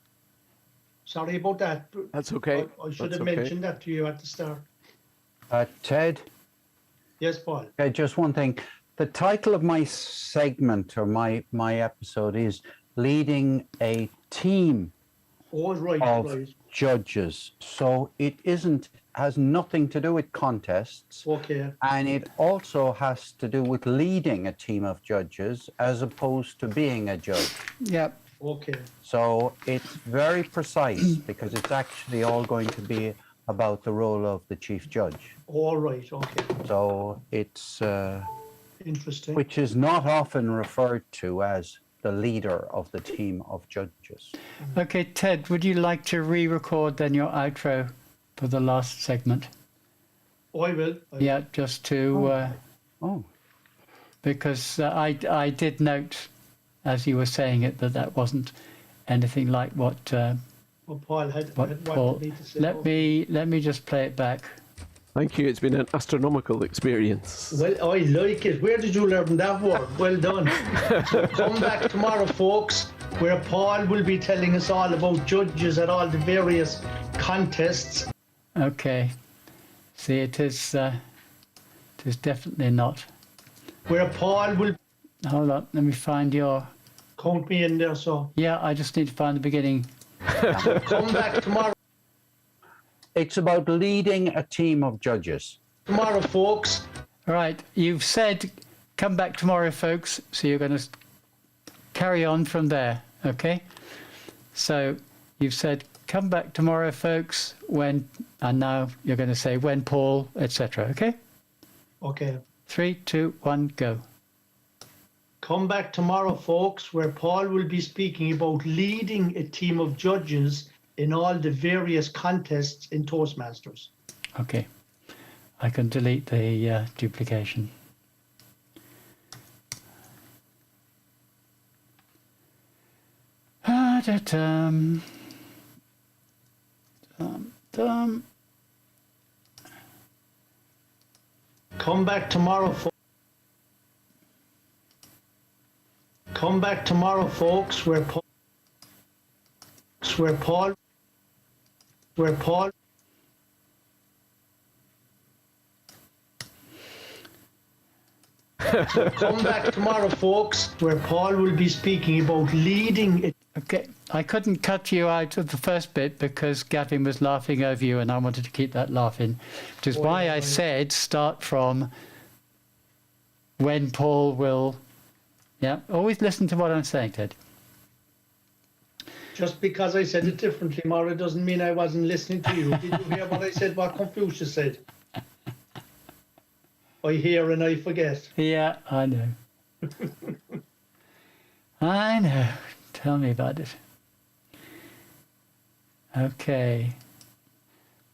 Sorry about that. That's okay. I should That's have okay. mentioned that to you at the start. Ted, Yes, Paul. just one thing. The title of my segment or my episode is Leading a Team Oh, right, of right. Judges. So it has nothing to do with contests. Okay. And it also has to do with leading a team of judges as opposed to being a judge. Yep. Okay. So it's very precise because it's actually all going to be about the role of the chief judge. All right. Okay. So it's, Interesting. which is not often referred to as the leader of the team of judges. Okay, Ted, would you like to re-record then your outro for the last segment? Oh, I will. Yeah, just to, Oh, because I did note as you were saying it that wasn't anything like what Well, Paul had what Paul. wanted me to say. Let me just play it back. Thank you. It's been an astronomical experience. Well, I like it. Where did you learn that word? Well done. So come back tomorrow, folks, where Paul will be telling us all about judges at all the various contests. Okay. See, it is definitely not. Where Paul will Hold on, let me find your. count me in there. So Yeah, I just need to find the beginning. come back tomorrow, it's about leading a team of judges. folks. All right, you've said come back tomorrow, folks. So you're going to carry on from there, okay? So you've said come back tomorrow, folks. When, and now you're going to say when Paul, etc. Okay? Okay. 3, 2, 1, go. Come back tomorrow, folks, where Paul will be speaking about leading a team of judges in all the various contests in Toastmasters. Okay, I can delete the duplication. Come back tomorrow, Come back tomorrow, folks, where Paul Come back tomorrow, folks, where Paul will be speaking about leading it. Okay, I couldn't cut you out of the first bit because Gavin was laughing over you and I wanted to keep that laughing, which is why I said start from when Paul will. Yeah, always listen to what I'm saying, Ted. Just because I said it differently, Maura, doesn't mean I wasn't listening to you. Did you hear what I said, what Confucius said? I hear and I forget. Yeah, I know. I know. Tell me about it. Okay.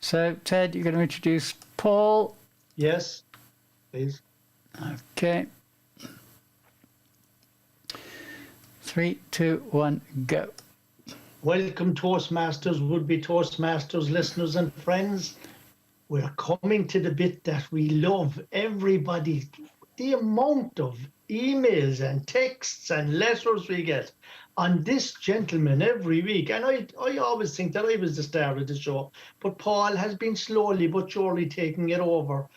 So, Ted, you're going to introduce Paul. Yes, please. Okay. 3, 2, 1, go. Welcome, Toastmasters, would-be Toastmasters listeners and friends. we're coming to the bit that we love. Everybody, the amount of emails and texts and letters we get on this gentleman every week. And I always think that I was the star of the show, but Paul has been slowly but surely taking it over.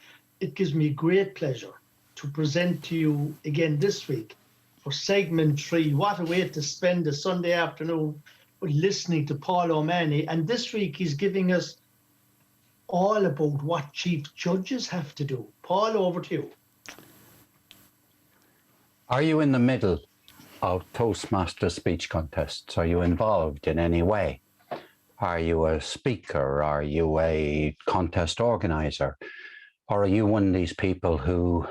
It gives me great pleasure to present to you again this week for segment 3. What a way to spend a Sunday afternoon with listening to Paul O'Mahony. And this week he's giving us all about what chief judges have to do. Paul, over to you. Are you in the middle of Toastmaster speech contests? Are you involved in any way? Are you a speaker? Are you a contest organizer? Or are you one of these people who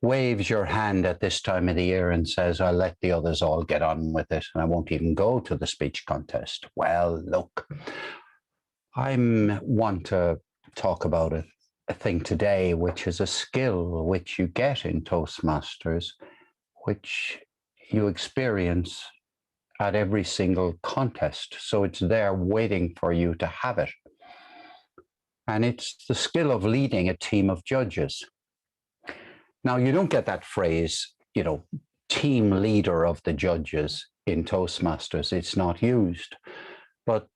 waves your hand at this time of the year and says, I'll let the others all get on with it and I won't even go to the speech contest? Well, look, I want to talk about a thing today, which is a skill which you get in Toastmasters, which you experience at every single contest. So it's there waiting for you to have it. And it's the skill of leading a team of judges. Now, you don't get that phrase, team leader of the judges in Toastmasters. It's not used, but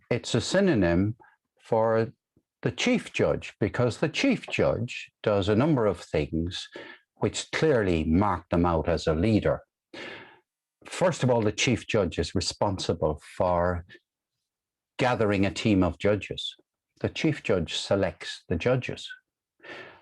it's a synonym for the chief judge, because the chief judge does a number of things which clearly mark them out as a leader. First of all, the chief judge is responsible for gathering a team of judges. The chief judge selects the judges.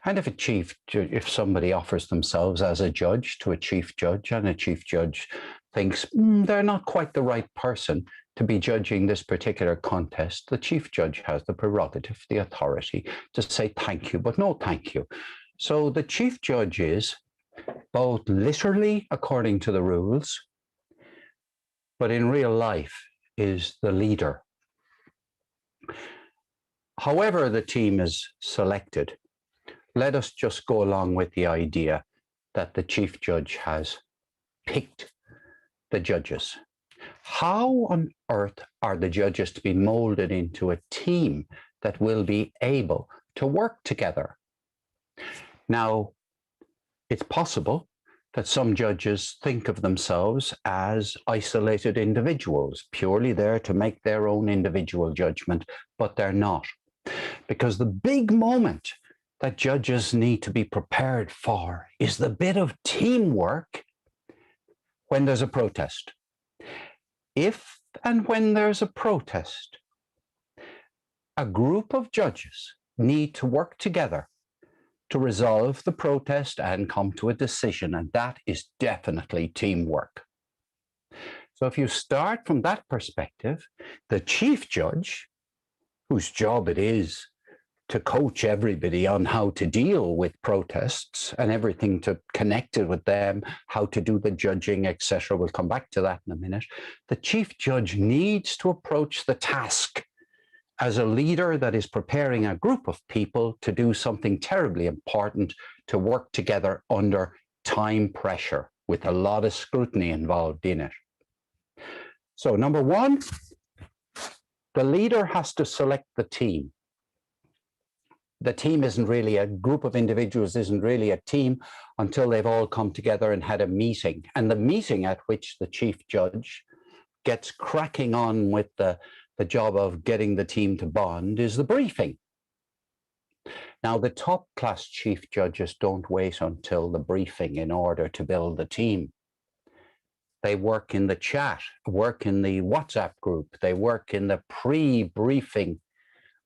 And if somebody offers themselves as a judge to a chief judge, and a chief judge thinks they're not quite the right person to be judging this particular contest, the chief judge has the prerogative, the authority to say thank you, but no thank you. So the chief judge is both literally, according to the rules, but in real life is the leader. However the team is selected, let us just go along with the idea that the chief judge has picked the judges. How on earth are the judges to be molded into a team that will be able to work together? Now, it's possible that some judges think of themselves as isolated individuals, purely there to make their own individual judgment, but they're not. Because the big moment that judges need to be prepared for is the bit of teamwork when there's a protest. If and when there's a protest, a group of judges need to work together to resolve the protest and come to a decision, and that is definitely teamwork. So if you start from that perspective, the chief judge, whose job it is to coach everybody on how to deal with protests and everything to connect it with them, how to do the judging, etc. We'll come back to that in a minute. The chief judge needs to approach the task as a leader that is preparing a group of people to do something terribly important, to work together under time pressure with a lot of scrutiny involved in it. So number one, the leader has to select the team. The team isn't really a group of individuals, isn't really a team until they've all come together and had a meeting. And the meeting at which the chief judge gets cracking on with the job of getting the team to bond is the briefing. Now, the top class chief judges don't wait until the briefing in order to build the team. They work in the chat, work in the WhatsApp group, they work in the pre-briefing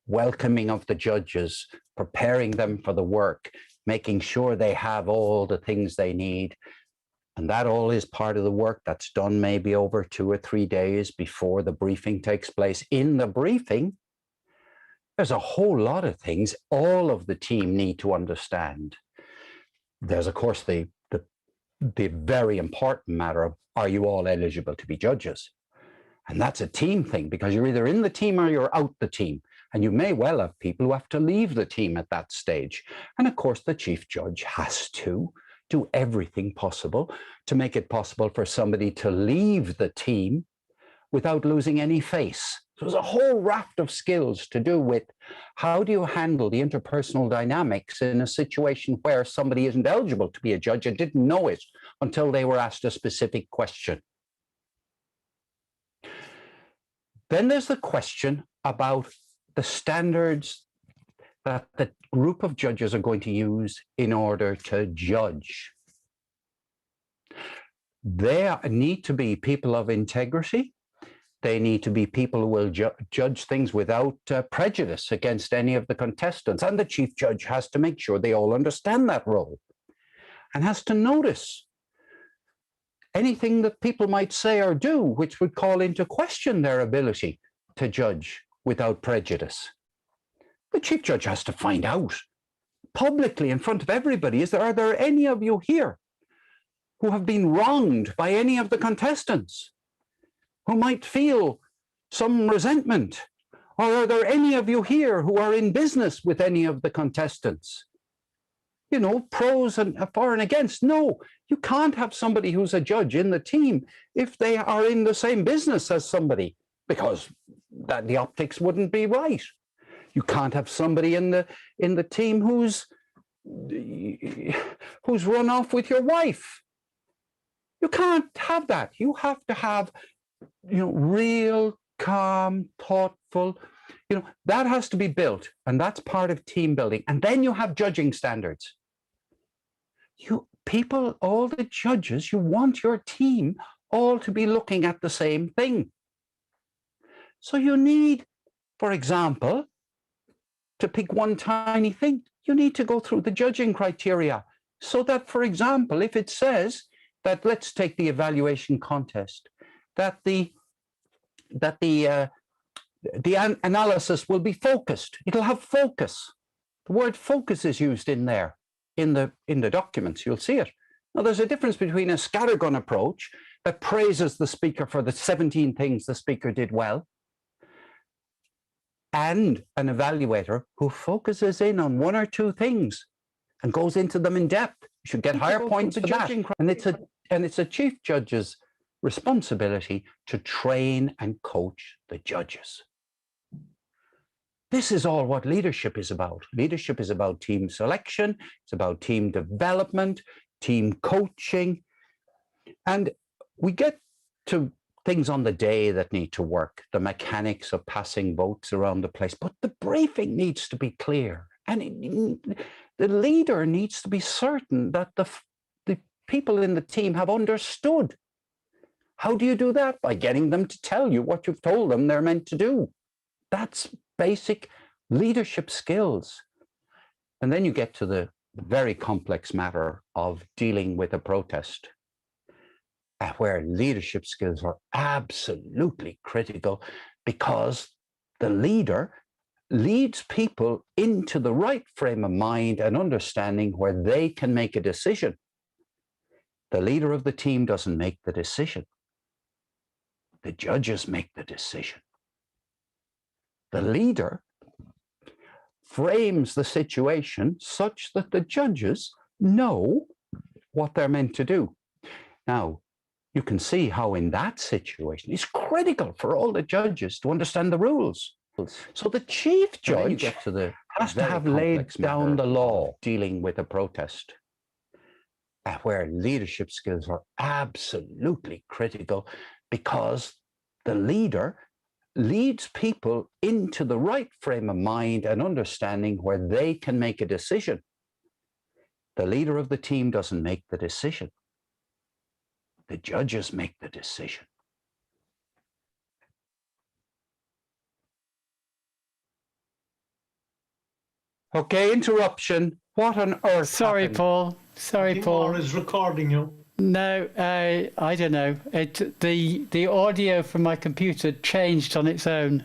welcoming of the judges, preparing them for the work, making sure they have all the things they need. And that all is part of the work that's done maybe over 2 or 3 days before the briefing takes place. In the briefing, there's a whole lot of things all of the team need to understand. There's, of course, the very important matter of, are you all eligible to be judges? And that's a team thing, because you're either in the team or you're out the team. And you may well have people who have to leave the team at that stage. And of course, the chief judge has to do everything possible to make it possible for somebody to leave the team without losing any face, So there's a whole raft of skills to do with how do you handle the interpersonal dynamics in a situation where somebody isn't eligible to be a judge and didn't know it until they were asked a specific question. Then there's the question about the standards that the group of judges are going to use in order to judge. They need to be people of integrity. They need to be people who will judge things without prejudice against any of the contestants. And the chief judge has to make sure they all understand that role and has to notice anything that people might say or do which would call into question their ability to judge without prejudice. The chief judge has to find out publicly in front of everybody, are there any of you here who have been wronged by any of the contestants, who might feel some resentment? Or are there any of you here who are in business with any of the contestants? You know, pros and for and against. No, you can't have somebody who's a judge in the team if they are in the same business as somebody, because that the optics wouldn't be right. You can't have somebody in the team who's run off with your wife. You can't have that. You have to have, you know, real, calm, thoughtful, you know, that has to be built, and that's part of team building. And then you have judging standards. You people, all the judges, you want your team all to be looking at the same thing. So you need, for example, to pick one tiny thing, you need to go through the judging criteria so that, for example, if it says that, let's take the evaluation contest, that the analysis will be focused. It'll have focus. The word focus is used in there, in the documents. You'll see it. Now, there's a difference between a scattergun approach that praises the speaker for the 17 things the speaker did well, and an evaluator who focuses in on one or two things and goes into them in depth. You should get higher points for that. And it's a chief judge's responsibility to train and coach the judges. This is all what leadership is about. Leadership is about team selection, it's about team development, team coaching. And we get to things on the day that need to work, the mechanics of passing votes around the place, but the briefing needs to be clear. And the leader needs to be certain that the people in the team have understood. How do you do that? By getting them to tell you what you've told them they're meant to do. That's basic leadership skills. And then you get to the very complex matter of dealing with a protest, where leadership skills are absolutely critical, because the leader leads people into the right frame of mind and understanding where they can make a decision. The leader of the team doesn't make the decision. The judges make the decision. The leader frames the situation such that the judges know what they're meant to do. Now, you can see how in that situation it's critical for all the judges to understand the rules. So the chief judge has to have laid down the law dealing with a protest, where leadership skills are absolutely critical, because the leader leads people into the right frame of mind and understanding where they can make a decision. The leader of the team doesn't make the decision. The judges make the decision. Okay, interruption. What on earth Sorry, happened? Paul. Sorry, Paul. Is recording you. No, I don't know. The audio from my computer changed on its own.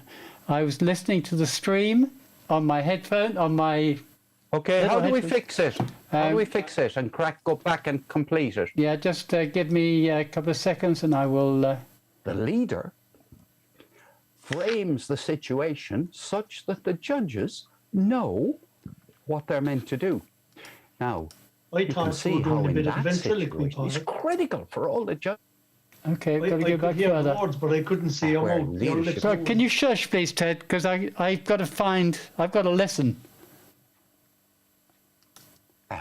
I was listening to the stream on my headphone, on my... Okay, how do we headphone. fix it? How do we fix it and go back and complete it? Yeah, just give me a couple of seconds and I will... The leader frames the situation such that the judges know what they're meant to do. Now, I you can thought we see were doing how a in bit of that ventriloquy, situation Paul. it's critical for all the judges. Okay, I got to go could back hear further. words, but I couldn't see them Where out. Your lips leadership- So moved. can you shush, please, Ted? Because I've got to listen.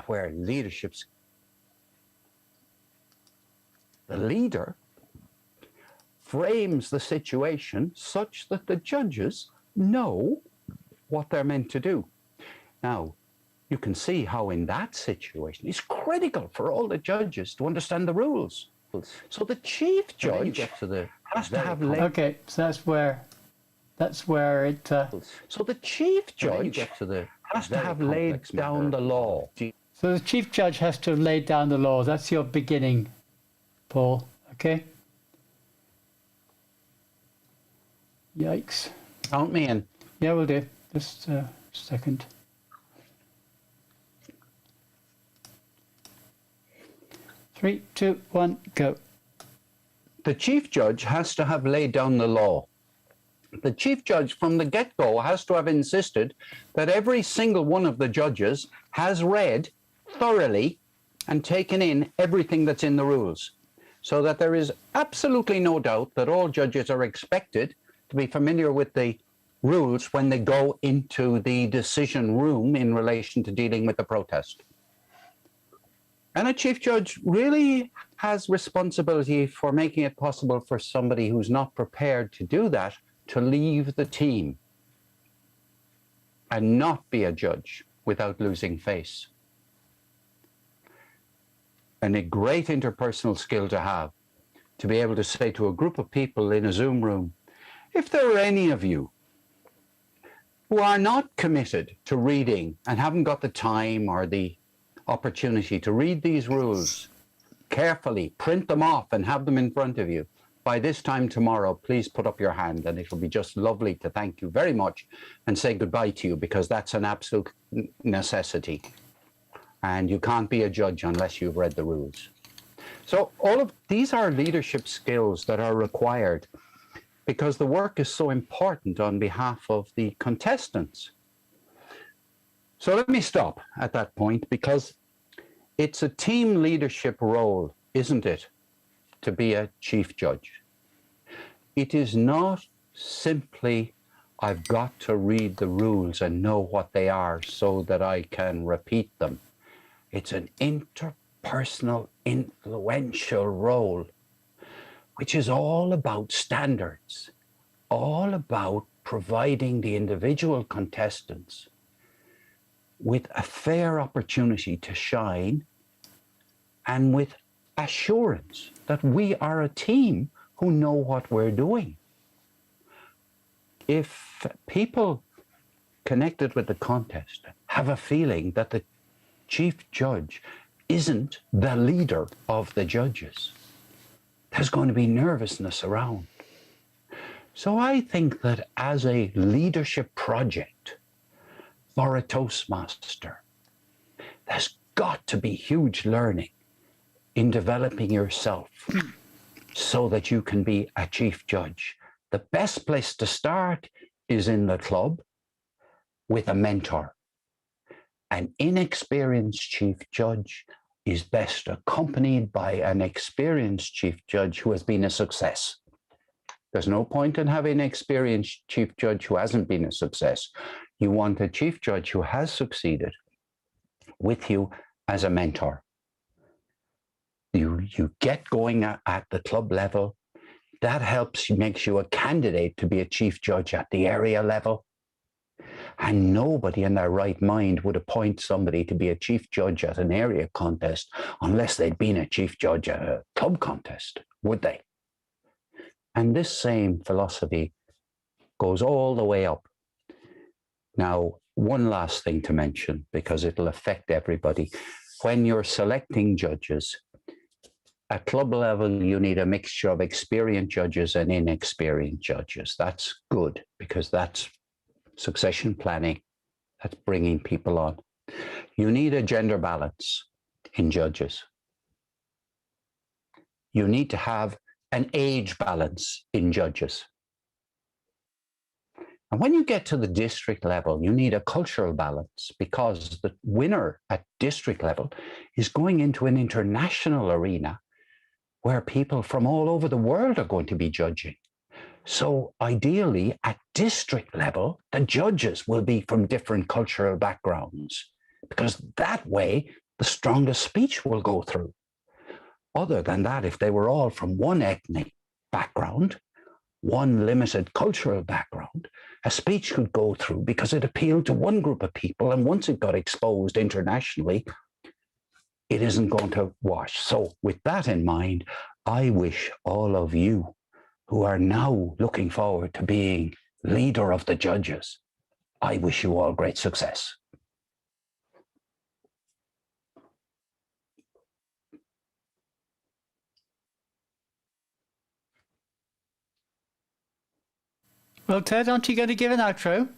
Where the leader frames the situation such that the judges know what they're meant to do. Now, you can see how in that situation it's critical for all the judges to understand the rules. So the chief judge has to have Okay, so that's where it. So the chief judge has to have laid down the law. So the chief judge has to lay down the law. That's your beginning, Paul. Okay. Yikes. Count me in. Yeah, we'll do. Just a second. Three, two, one, go. The chief judge has to have laid down the law. The chief judge from the get-go has to have insisted that every single one of the judges has read thoroughly and taken in everything that's in the rules, so that there is absolutely no doubt that all judges are expected to be familiar with the rules when they go into the decision room in relation to dealing with the protest. And a chief judge really has responsibility for making it possible for somebody who's not prepared to do that to leave the team and not be a judge without losing face. And a great interpersonal skill to have, to be able to say to a group of people in a Zoom room, if there are any of you who are not committed to reading and haven't got the time or the opportunity to read these rules carefully, print them off and have them in front of you, by this time tomorrow, please put up your hand, and it will be just lovely to thank you very much and say goodbye to you, because that's an absolute necessity. And you can't be a judge unless you've read the rules. So all of these are leadership skills that are required because the work is so important on behalf of the contestants. So let me stop at that point, because it's a team leadership role, isn't it, to be a chief judge. It is not simply, I've got to read the rules and know what they are so that I can repeat them. It's an interpersonal, influential role, which is all about standards, all about providing the individual contestants with a fair opportunity to shine and with assurance that we are a team who know what we're doing. If people connected with the contest have a feeling that the chief judge isn't the leader of the judges, there's going to be nervousness around. So I think that as a leadership project for a Toastmaster, there's got to be huge learning in developing yourself so that you can be a chief judge. The best place to start is in the club with a mentor. An inexperienced chief judge is best accompanied by an experienced chief judge who has been a success. There's no point in having an experienced chief judge who hasn't been a success. You want a chief judge who has succeeded with you as a mentor. You get going at the club level. That helps, makes you a candidate to be a chief judge at the area level. And nobody in their right mind would appoint somebody to be a chief judge at an area contest unless they'd been a chief judge at a club contest, would they? And this same philosophy goes all the way up. Now, one last thing to mention, because it'll affect everybody. When you're selecting judges, at club level, you need a mixture of experienced judges and inexperienced judges. That's good, because that's succession planning. That's bringing people on. You need a gender balance in judges. You need to have an age balance in judges. And when you get to the district level, you need a cultural balance, because the winner at district level is going into an international arena where people from all over the world are going to be judging. So ideally, at district level, the judges will be from different cultural backgrounds, because that way the strongest speech will go through. Other than that, if they were all from one ethnic background, one limited cultural background, a speech could go through because it appealed to one group of people, and once it got exposed internationally, it isn't going to wash. So with that in mind, I wish all of you who are now looking forward to being leader of the judges, I wish you all great success. Well, Ted, aren't you going to give an outro?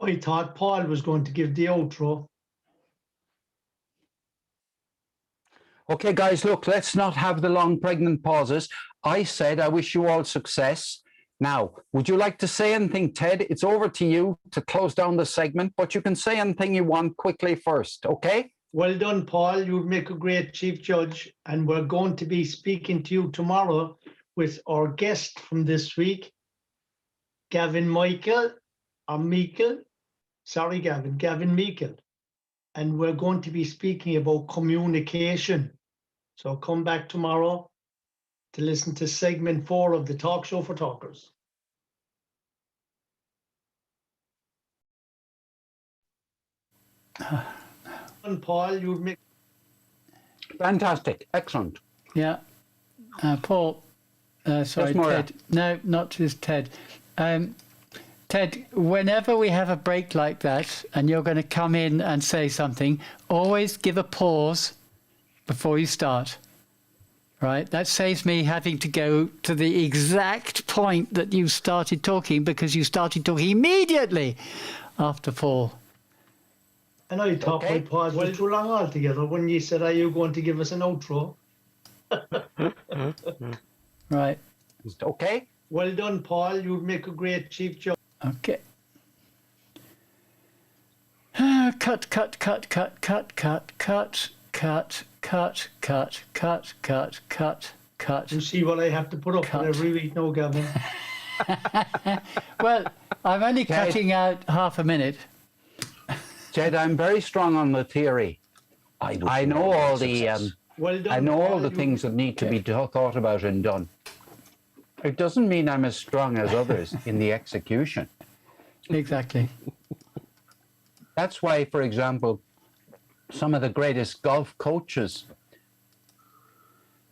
I thought Paul was going to give the outro. Okay, guys, look, let's not have the long pregnant pauses. I said I wish you all success. Now, would you like to say anything, Ted? It's over to you to close down the segment, but you can say anything you want quickly first, okay? Well done, Paul. You would make a great chief judge, and we're going to be speaking to you tomorrow with our guest from this week, Gavin Meikle. And we're going to be speaking about communication. So come back tomorrow to listen to segment 4 of the Talk Show for Talkers. And Paul, you would make... Fantastic. Excellent. Yeah. Paul, sorry, Yes, Maura. Ted. No, not just Ted. Ted, whenever we have a break like that and you're going to come in and say something, always give a pause before you start. Right? That saves me having to go to the exact point that you started talking, because you started talking immediately after Paul. And I thought my pause was too long altogether when you said, are you going to give us an outro? Right. Okay. Well done, Paul. You would make a great chief judge. Okay. Cut, cut, cut, cut, cut, cut, cut, cut, cut, cut, cut, cut, cut, cut. You see what I have to put up with every week now, Gavin? Well, I'm only cutting out half a minute. Ted, I'm very strong on the theory. I know all the Well done, I know all Paul. the things that need to be thought about and done. It doesn't mean I'm as strong as others in the execution. Exactly. That's why, for example, some of the greatest golf coaches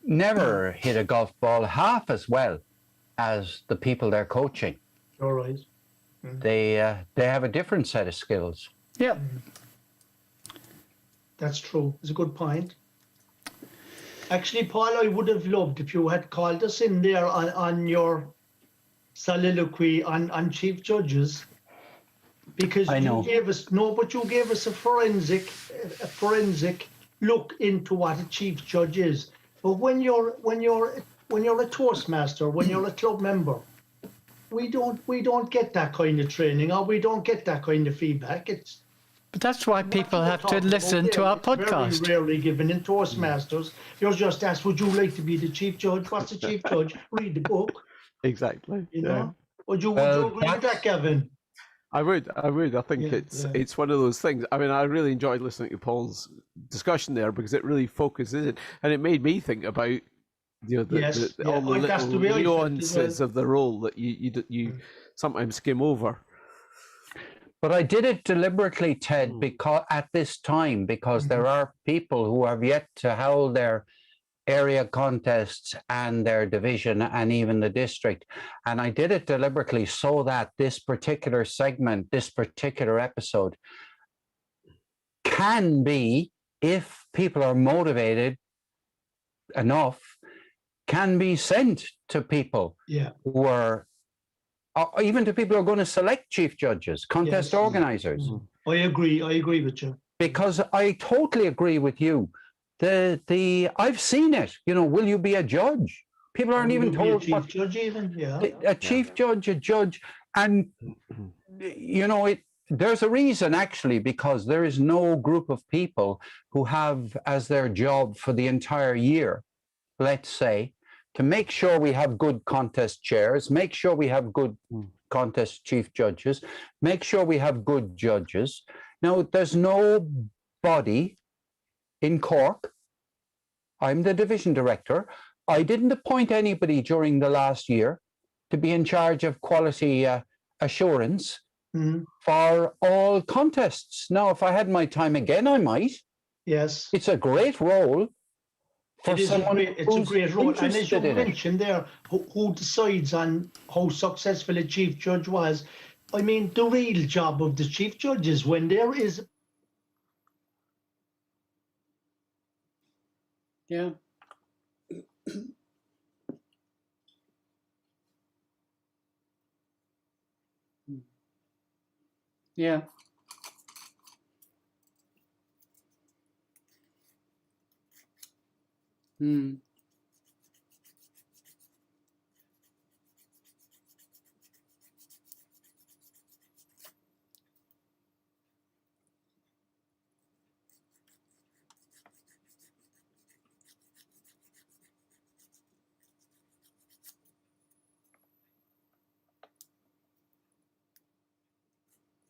never hit a golf ball half as well as the people they're coaching. All right. They have a different set of skills. Yeah. That's true. It's a good point. Actually, Paul, I would have loved if you had called us in there on your soliloquy on chief judges, because you gave us you gave us a forensic look into what a chief judge is. But when you're a Toastmaster, when you're a club member, we don't get that kind of training, or we don't get that kind of feedback. But that's why people have to listen to our podcast. Very rarely given in Toastmasters. You're just asked, would you like to be the chief judge? What's the chief judge? Read the book. Exactly. You know? Would you agree with that, Gavin? I would. I think it's one of those things. I mean, I really enjoyed listening to Paul's discussion there, because it really focuses it, and it made me think about all the little nuances of the role that you sometimes skim over. But I did it deliberately, Ted, because at this time, because there are people who have yet to hold their area contests and their division and even the district. And I did it deliberately so that this particular segment, this particular episode can be, if people are motivated enough, can be sent to people who are, even to people who are going to select chief judges, contest organizers. I agree with you. Because I totally agree with you. I've seen it. Will you be a judge? People aren't even told a chief judge, even. A chief judge, a judge, and there's a reason, actually, because there is no group of people who have as their job for the entire year, let's say, to make sure we have good contest chairs, make sure we have good contest chief judges, make sure we have good judges. Now, there's no body in Cork. I'm the division director. I didn't appoint anybody during the last year to be in charge of quality assurance for all contests. Now, if I had my time again, I might. Yes. It's a great role for It's someone a great role. And as you interested in it. mentioned there, who decides on how successful a chief judge was? I mean, the real job of the chief judge is when there is. Yeah. Yeah. Hmm.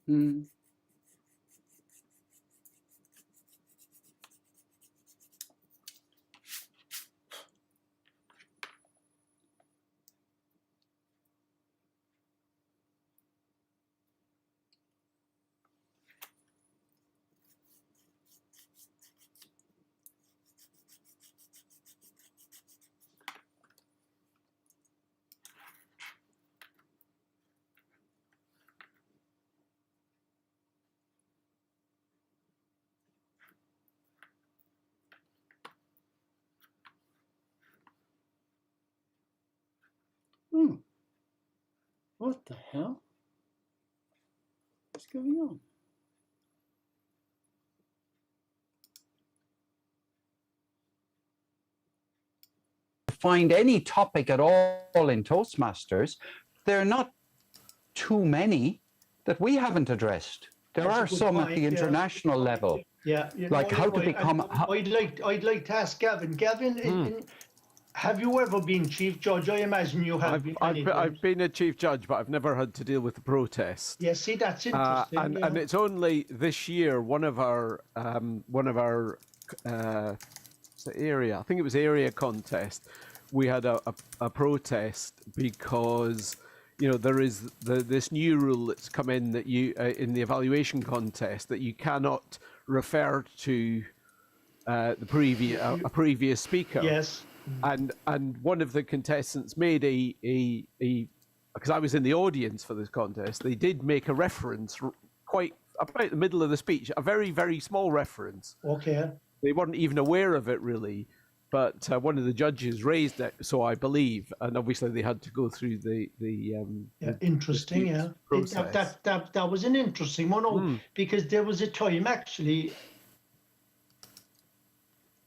Hmm. Hmm. What the hell? What's going on? Find any topic at all in Toastmasters, there are not too many that we haven't addressed. There That's a are good some at point, the yeah. international level. Yeah, Like how to you're right. become- And I'd like to ask Gavin. Gavin, have you ever been chief judge? I imagine you have been. I've been a chief judge, but I've never had to deal with the protest. Yeah, see, that's interesting. And it's only this year one of our area, I think it was area contest, we had a protest because there is this new rule that's come in that you in the evaluation contest that you cannot refer to a previous speaker. Yes. And one of the contestants made because I was in the audience for this contest, they did make a reference quite about the middle of the speech, a very, very small reference. Okay. They weren't even aware of it really, but one of the judges raised it, so I believe, and obviously they had to go through the interesting. Yeah, process. that was an interesting one. Because there was a time actually.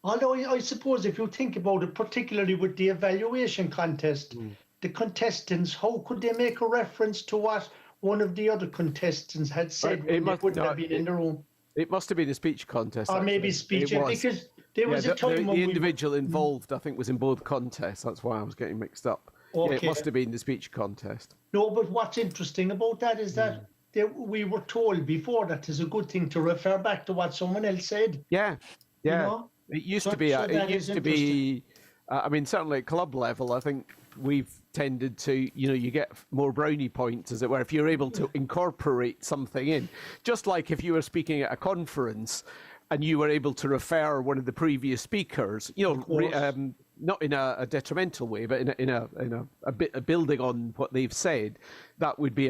Although I suppose if you think about it, particularly with the evaluation contest, the contestants, how could they make a reference to what one of the other contestants had said when they wouldn't have been in the room? It must have been a speech contest. Or maybe speech, because there was a time when the individual involved, I think, was in both contests. That's why I was getting mixed up. Okay. Yeah, it must have been the speech contest. No, but what's interesting about that is that we were told before that it's a good thing to refer back to what someone else said. Yeah, yeah. You know? It used to be. It used to be. I mean, certainly at club level, I think we've tended to, you get more brownie points, as it were, if you're able to incorporate something in. Just like if you were speaking at a conference and you were able to refer one of the previous speakers, not in a detrimental way, but in a building on what they've said, that would be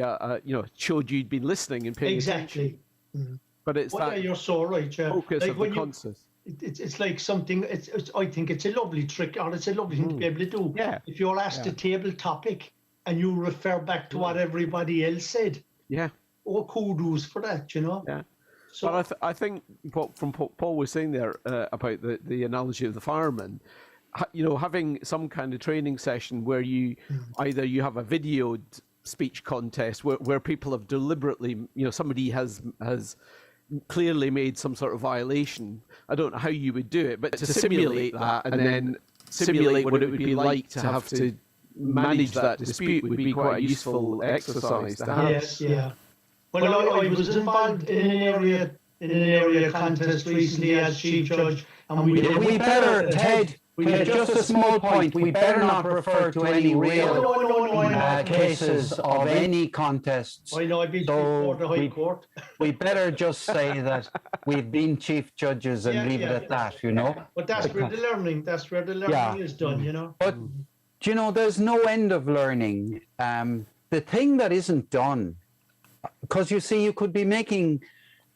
showed you'd been listening and paying attention. But it's you're so right. Yeah. Focus like of the contest. It's like something. I think it's a lovely trick, or it's a lovely thing to be able to do. Yeah. If you're asked a table topic and you refer back to what everybody else said. Yeah. Oh, kudos for that, Yeah. So but I think from what Paul was saying there about the analogy of the fireman, having some kind of training session where you either you have a videoed speech contest where people have deliberately, somebody has clearly made some sort of violation. I don't know how you would do it, but to simulate that and then simulate what it would be like to have to manage that dispute would be quite a useful exercise to have. Yes, yeah. Well, I was involved in an area contest recently as chief judge, and we better, Ted, just a small point, we better not refer to any real cases of any contests. I know I've been before the High Court. We better just say that we've been chief judges and leave it at that, But that's where the learning, is done, But, there's no end of learning. The thing that isn't done, because you see, you could be making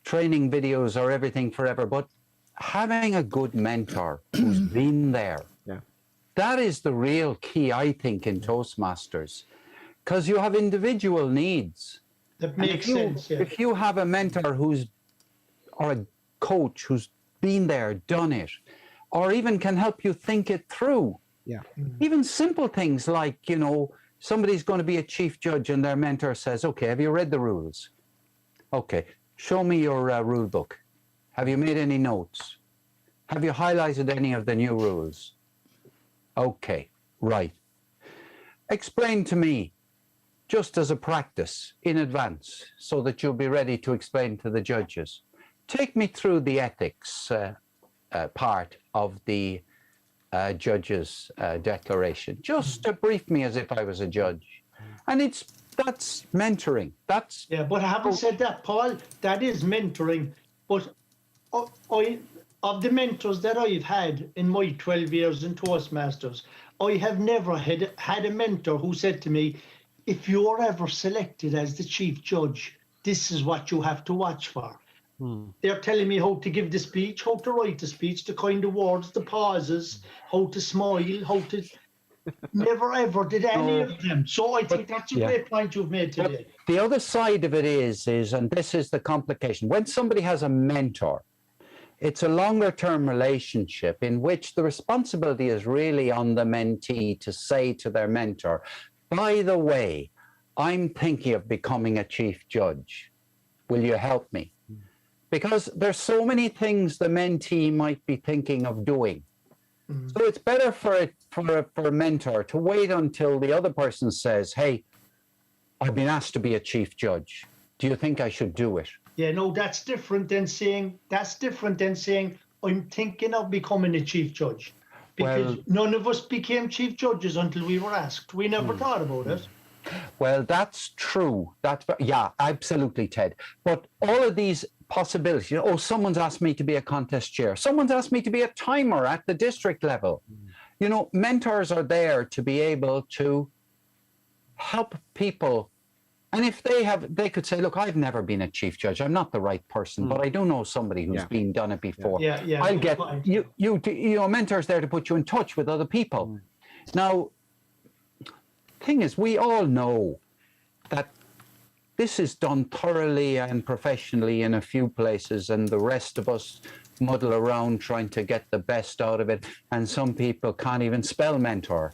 training videos or everything forever, but having a good mentor who's been there, that is the real key, I think, in Toastmasters, because you have individual needs. That makes sense, yeah. If you have a mentor or a coach who's been there, done it, or even can help you think it through. Yeah. Even simple things like, somebody's going to be a chief judge and their mentor says, okay, have you read the rules? Okay, show me your rule book. Have you made any notes? Have you highlighted any of the new rules? Okay, right. Explain to me, just as a practice in advance, so that you'll be ready to explain to the judges. Take me through the ethics part of the judge's declaration. Just to brief me as if I was a judge. And that's mentoring. But having said that, Paul, that is mentoring. But of the mentors that I've had in my 12 years in Toastmasters, I have never had a mentor who said to me, if you're ever selected as the chief judge, this is what you have to watch for. They're telling me how to give the speech, how to write the speech, the kind of words, the pauses, how to smile, how to... Never ever did any of them. So I think that's a great point you've made today. But the other side of it is, and this is the complication, when somebody has a mentor, it's a longer term relationship in which the responsibility is really on the mentee to say to their mentor, by the way, I'm thinking of becoming a chief judge. Will you help me? Because there's so many things the mentee might be thinking of doing. So it's better for a mentor to wait until the other person says, hey, I've been asked to be a chief judge. Do you think I should do it? Yeah, no, that's different than saying, I'm thinking of becoming a chief judge. Because none of us became chief judges until we were asked. We never thought about it. Well, that's true. Yeah, absolutely, Ted. But all of these possibilities, someone's asked me to be a contest chair. Someone's asked me to be a timer at the district level. Mentors are there to be able to help people. And if they could say, look, I've never been a chief judge. I'm not the right person, but I do know somebody who's done it before. I'll get you. Mentors there to put you in touch with other people. Now, thing is, we all know that this is done thoroughly and professionally in a few places, and the rest of us muddle around trying to get the best out of it. And some people can't even spell mentor,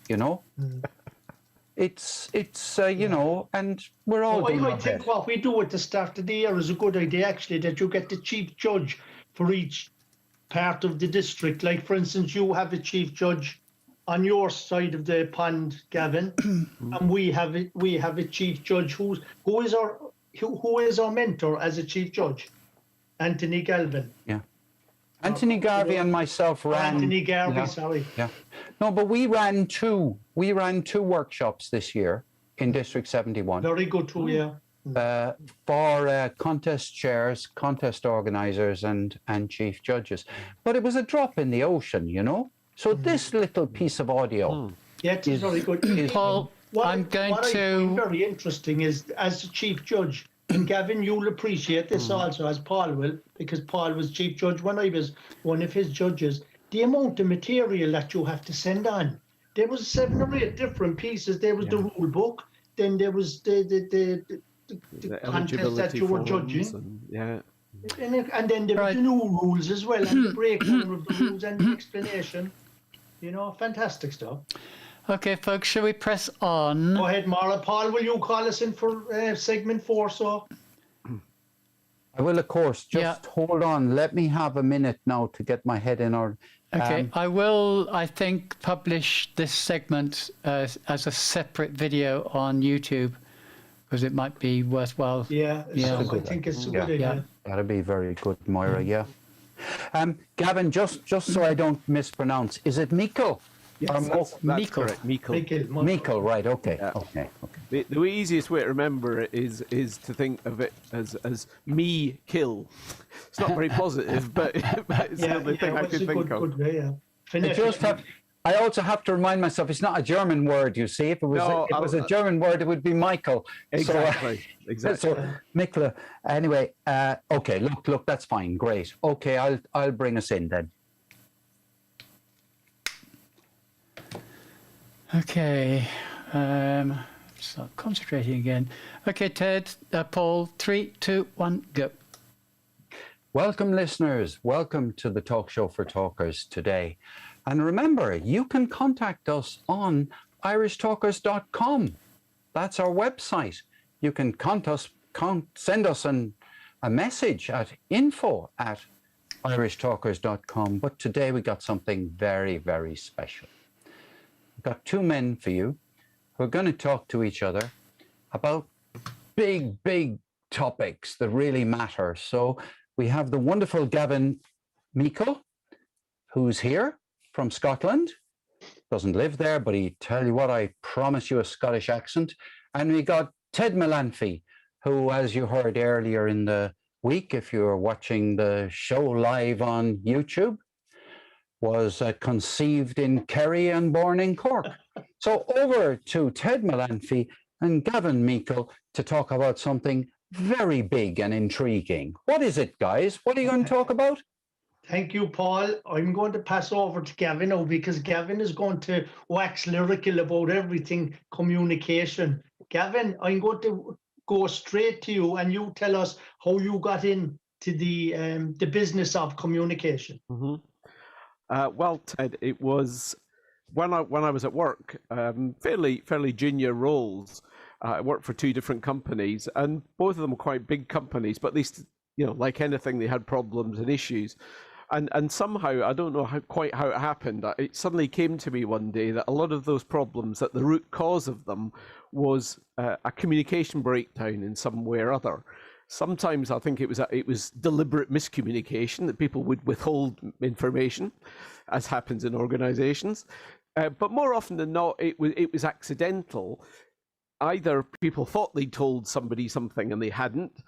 It's and we're all doing I think what we do at the start of the year is a good idea, actually, that you get the chief judge for each part of the district. Like, for instance, you have a chief judge on your side of the pond, Gavin, and we have a chief judge who is our mentor as a chief judge, Anthony Galvin. Yeah. Anthony Garvey and myself ran. Anthony Garvey, sorry. Yeah. No, but we ran two workshops this year in District 71. Very good too, yeah. For contest chairs, contest organizers, and chief judges. But it was a drop in the ocean, So this little piece of audio. Yeah, it is very good. Paul, what I find very interesting is, as the chief judge, and Gavin, you'll appreciate this also, as Paul will, because Paul was chief judge when I was one of his judges, the amount of material that you have to send on. There was 7 or 8 different pieces. There was the rule book, then there was the contest that you were judging. And then there were the new rules as well, and the breakdown of the rules and the explanation. Fantastic stuff. Okay, folks, shall we press on? Go ahead, Mara. Paul, will you call us in for segment 4? So I will, of course. Just Yeah. hold on. Let me have a minute now to get my head in order. Okay, I will, I think, publish this segment as a separate video on YouTube because it might be worthwhile. yeah, Yeah. so I think it's a good Yeah. idea. That'd be very good, Moira. Yeah. Gavin, just so I don't mispronounce, is it Mikkel? Yes, that's Mikkel. correct. Mikkel. Mikkel, right? Okay. Yeah. Okay. The easiest way to remember it is to think of it as me kill. It's not very positive, but it's the only thing I it's could a think of. good way, yeah. I also have to remind myself it's not a German word. You see, if it was a German word, it would be Michael. Exactly. So Mikkel. Anyway, okay. Look, that's fine. Great. Okay, I'll bring us in then. Okay, start concentrating again. Okay, Ted, Paul, 3, 2, 1, go. Welcome, listeners. Welcome to the Talk Show for Talkers today. And remember, you can contact us on irishtalkers.com. That's our website. You can send us a message at info@irishtalkers.com. But today we got something very, very special. We've got two men for you who are going to talk to each other about big topics that really matter. So we have the wonderful Gavin Mikkel, who's here from Scotland. Doesn't live there, but he tell you what, I promise you a Scottish accent. And we got Ted Melanphy, who, as you heard earlier in the week, if you were watching the show live on YouTube, was conceived in Kerry and born in Cork. So over to Ted Melanphy and Gavin Mikkel to talk about something very big and intriguing. What is it, guys? What are you going to talk about? Thank you, Paul. I'm going to pass over to Gavin now because Gavin is going to wax lyrical about everything communication. Gavin, I'm going to go straight to you and you tell us how you got into the business of communication. Mm-hmm. Well, Ted, it was when I was at work, fairly junior roles. I worked for two different companies, and both of them were quite big companies. But at least, like anything, they had problems and issues. And somehow, I don't know quite how it happened. It suddenly came to me one day that a lot of those problems, that the root cause of them was a communication breakdown in some way or other. Sometimes I think it was deliberate miscommunication, that people would withhold information, as happens in organizations. But more often than not, it was accidental. Either people thought they'd told somebody something and they hadn't,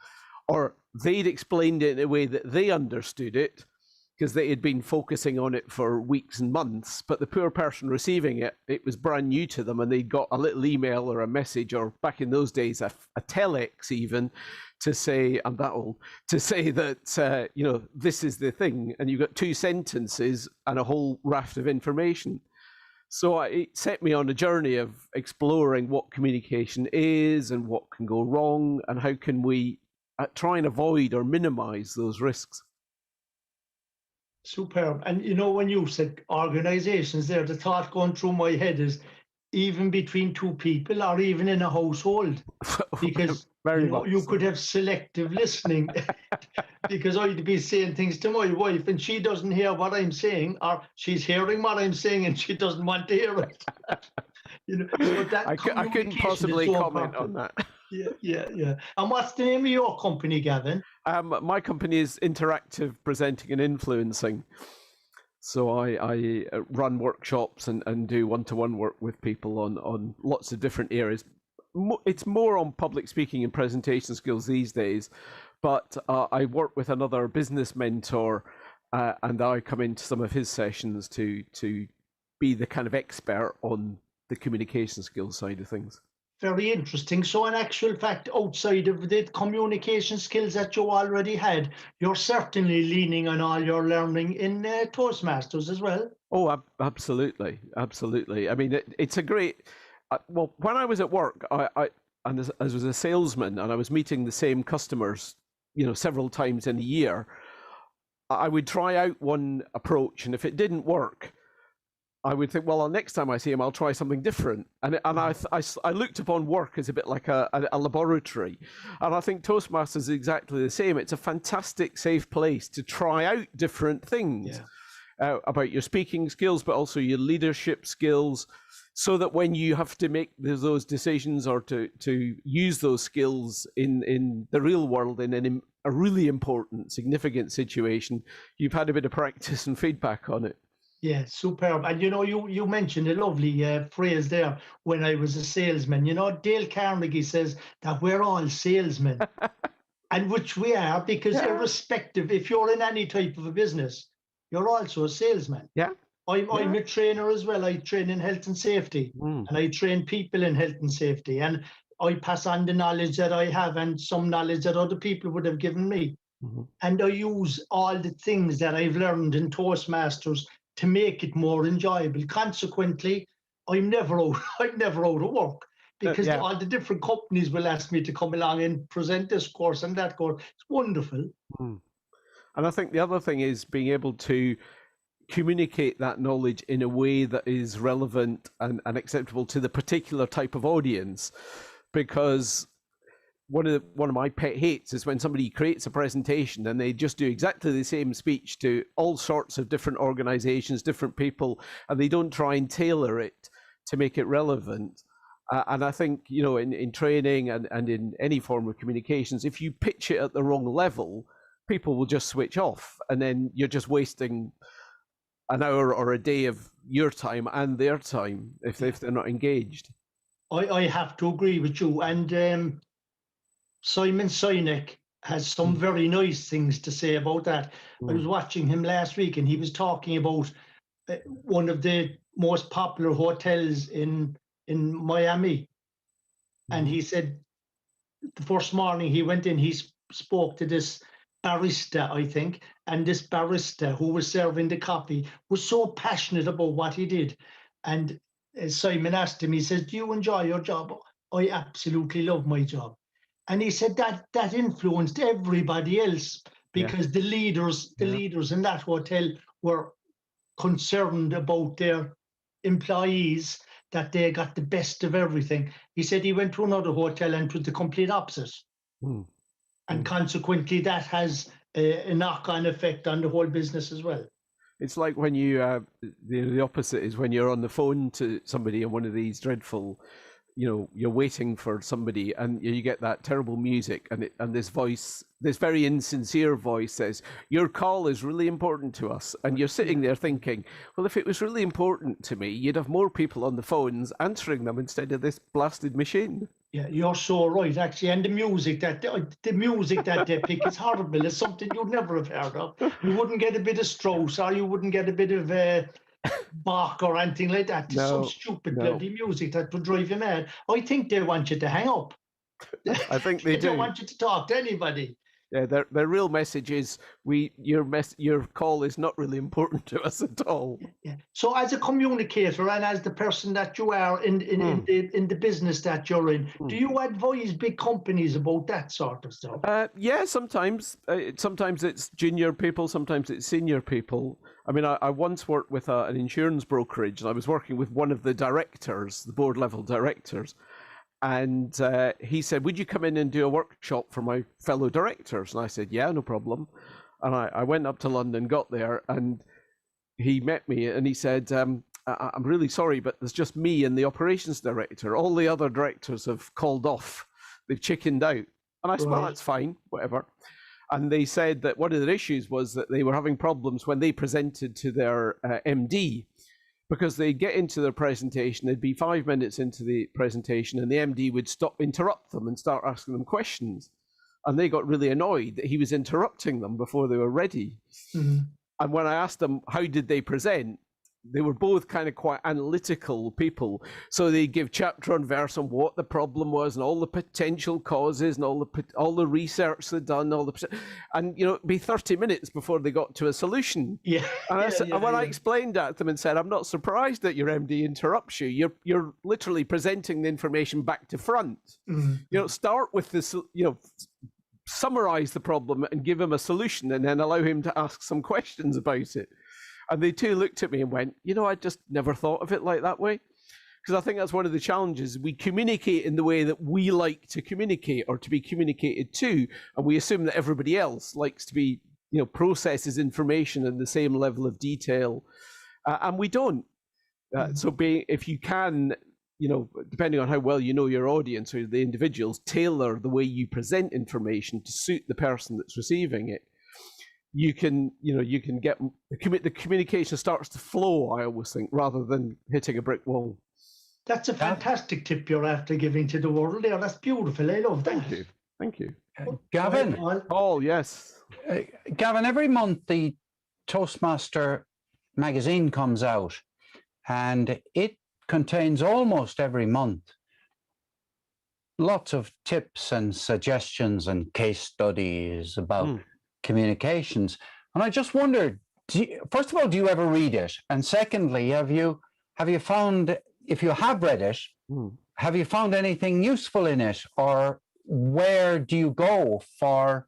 or they'd explained it in a way that they understood it because they had been focusing on it for weeks and months, but the poor person receiving it, it was brand new to them, and they'd got a little email or a message, or back in those days, a telex even, to say, I'm that old, to say that, this is the thing, and you've got two sentences and a whole raft of information. So it set me on a journey of exploring what communication is and what can go wrong, and how can we try and avoid or minimize those risks. Superb. And when you said organizations there, the thought going through my head is even between two people or even in a household, because you could have selective listening because I'd be saying things to my wife and she doesn't hear what I'm saying, or she's hearing what I'm saying and she doesn't want to hear it. I couldn't possibly comment on that. Yeah. And what's the name of your company, Gavin? My company is Interactive Presenting and Influencing. So I run workshops and do one-to-one work with people on lots of different areas. It's more on public speaking and presentation skills these days, but I work with another business mentor, and I come into some of his sessions to be the kind of expert on the communication skills side of things. Very interesting. So in actual fact, outside of the communication skills that you already had, you're certainly leaning on all your learning in Toastmasters as well. Oh, absolutely. I mean, it's a great... well, when I was at work, I was a salesman and I was meeting the same customers, several times in a year, I would try out one approach, and if it didn't work, I would think, well, next time I see him, I'll try something different. And I looked upon work as a bit like a laboratory. And I think Toastmasters is exactly the same. It's a fantastic, safe place to try out different things about your speaking skills, but also your leadership skills, so that when you have to make those decisions or to use those skills in the real world, in a really important, significant situation, you've had a bit of practice and feedback on it. Yeah, superb. And you mentioned a lovely phrase there, when I was a salesman. Dale Carnegie says that we're all salesmen, and which we are, because irrespective, if you're in any type of a business, you're also a salesman. Yeah. I'm a trainer as well. I train in health and safety, and I train people in health and safety, and I pass on the knowledge that I have and some knowledge that other people would have given me. And I use all the things that I've learned in Toastmasters to make it more enjoyable. Consequently, I'm never out of work, because all the different companies will ask me to come along and present this course and that course. It's wonderful. And I think the other thing is being able to communicate that knowledge in a way that is relevant and acceptable to the particular type of audience. Because one of my pet hates is when somebody creates a presentation and they just do exactly the same speech to all sorts of different organizations, different people, and they don't try and tailor it to make it relevant. And I think, in training and in any form of communications, if you pitch it at the wrong level, people will just switch off, and then you're just wasting an hour or a day of your time and their time if they're not engaged. I have to agree with you. And Simon Sinek has some very nice things to say about that. I was watching him last week, and he was talking about one of the most popular hotels in Miami. And he said the first morning he went in, he spoke to this barista, I think, and this barista who was serving the coffee was so passionate about what he did. And Simon asked him, he says, "Do you enjoy your job?" "I absolutely love my job." And he said that influenced everybody else, because the leaders in that hotel were concerned about their employees, that they got the best of everything. He said he went to another hotel and it was the complete opposite. And consequently, that has a knock-on effect on the whole business as well. It's like when you, the opposite is when you're on the phone to somebody in one of these dreadful, you're waiting for somebody and you get that terrible music and this voice, this very insincere voice says, "Your call is really important to us." And you're sitting there thinking, well, if it was really important to me, you'd have more people on the phones answering them instead of this blasted machine. Yeah, you're so right, actually. And the music that they pick is horrible. It's something you'd never have heard of. You wouldn't get a bit of Strauss, or you wouldn't get a bit of Bach or anything like that. It's some stupid bloody music that would drive you mad. I think they want you to hang up. I think they do. They don't want you to talk to anybody. Yeah, their real message is your call is not really important to us at all. Yeah. So as a communicator and as the person that you are in the business that you're in, do you advise big companies about that sort of stuff? Yeah, sometimes. Sometimes it's junior people, sometimes it's senior people. I mean, I once worked with an insurance brokerage, and I was working with one of the directors, the board level directors. And he said, "Would you come in and do a workshop for my fellow directors?" And I said, "Yeah, no problem." And I went up to London, got there, and he met me and he said, "I'm really sorry, but there's just me and the operations director. All the other directors have called off. They've chickened out." And I said, "Well, that's fine, whatever." And they said that one of their issues was that they were having problems when they presented to their MD. Because they'd get into their presentation, they'd be 5 minutes into the presentation, and the MD would interrupt them and start asking them questions. And they got really annoyed that he was interrupting them before they were ready. And when I asked them, how did they present? They were both kind of quite analytical people. So they give chapter and verse on what the problem was and all the potential causes and all the research they'd done, and it'd be 30 minutes before they got to a solution. Yeah. And when I explained that to them and said, "I'm not surprised that your MD interrupts you. You're literally presenting the information back to front. Start with this, summarize the problem and give him a solution, and then allow him to ask some questions about it." And they too looked at me and went, I just never thought of it like that way. Because I think that's one of the challenges. We communicate in the way that we like to communicate or to be communicated to, and we assume that everybody else likes to be, processes information in the same level of detail, and we don't. So if you can, depending on how well you know your audience or the individuals, tailor the way you present information to suit the person that's receiving it, you can get the communication starts to flow, I always think, rather than hitting a brick wall. That's a fantastic tip you're after giving to the world there. That's beautiful. I love that. Thank you. Gavin. Paul, yes. Gavin, every month the Toastmaster magazine comes out, and it contains almost every month lots of tips and suggestions and case studies about communications. And I just wondered, first of all, do you ever read it? And secondly, have you found, if you have read it, have you found anything useful in it? Or where do you go for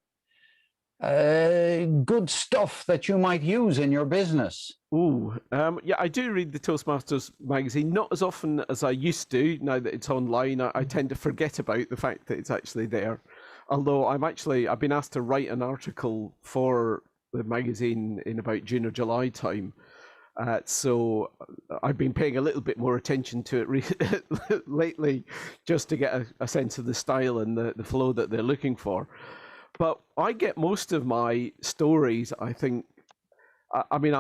good stuff that you might use in your business? Yeah, I do read the Toastmasters magazine, not as often as I used to. Now that it's online, I tend to forget about the fact that it's actually there. Although I've been asked to write an article for the magazine in about June or July time. So I've been paying a little bit more attention to it lately, just to get a sense of the style and the flow that they're looking for. But I get most of my stories, I think. I've been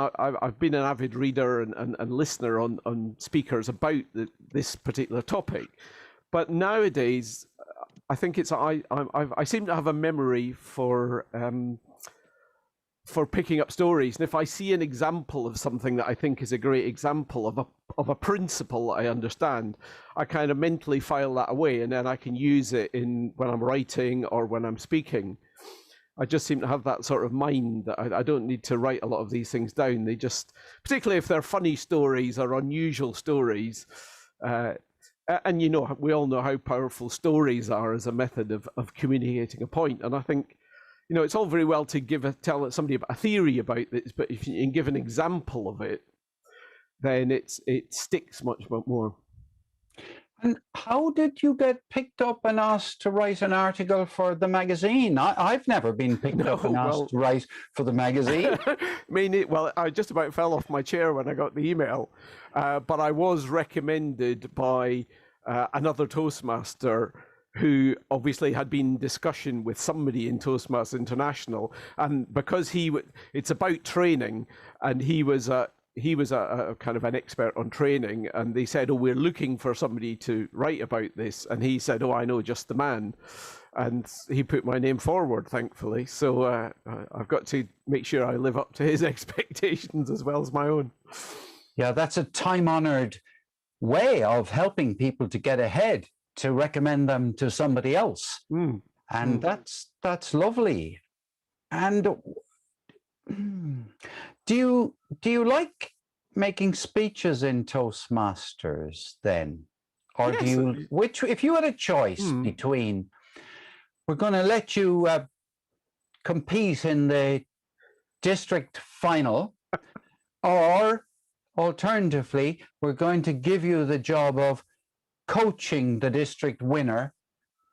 an avid reader and listener on speakers about this particular topic. But nowadays, I think I seem to have a memory for picking up stories, and if I see an example of something that I think is a great example of a principle I understand, I kind of mentally file that away, and then I can use it when I'm writing or when I'm speaking. I just seem to have that sort of mind that I don't need to write a lot of these things down. They just, particularly if they're funny stories or unusual stories, and we all know how powerful stories are as a method of communicating a point. And I think, it's all very well to tell somebody about a theory about this, but if you can give an example of it, then it sticks much more. And how did you get picked up and asked to write an article for the magazine? I've never been picked up and asked to write for the magazine. I just about fell off my chair when I got the email, but I was recommended by another Toastmaster who obviously had been in discussion with somebody in Toastmasters International, and because it's about training, and he was a kind of an expert on training, and they said, we're looking for somebody to write about this, and he said, I know just the man, and he put my name forward, thankfully. So I've got to make sure I live up to his expectations as well as my own. Yeah, that's a time-honored way of helping people to get ahead, to recommend them to somebody else. And that's lovely. And do you like making speeches in Toastmasters then? Or yes. If you had a choice between, we're going to let you compete in the district final, or alternatively, we're going to give you the job of coaching the district winner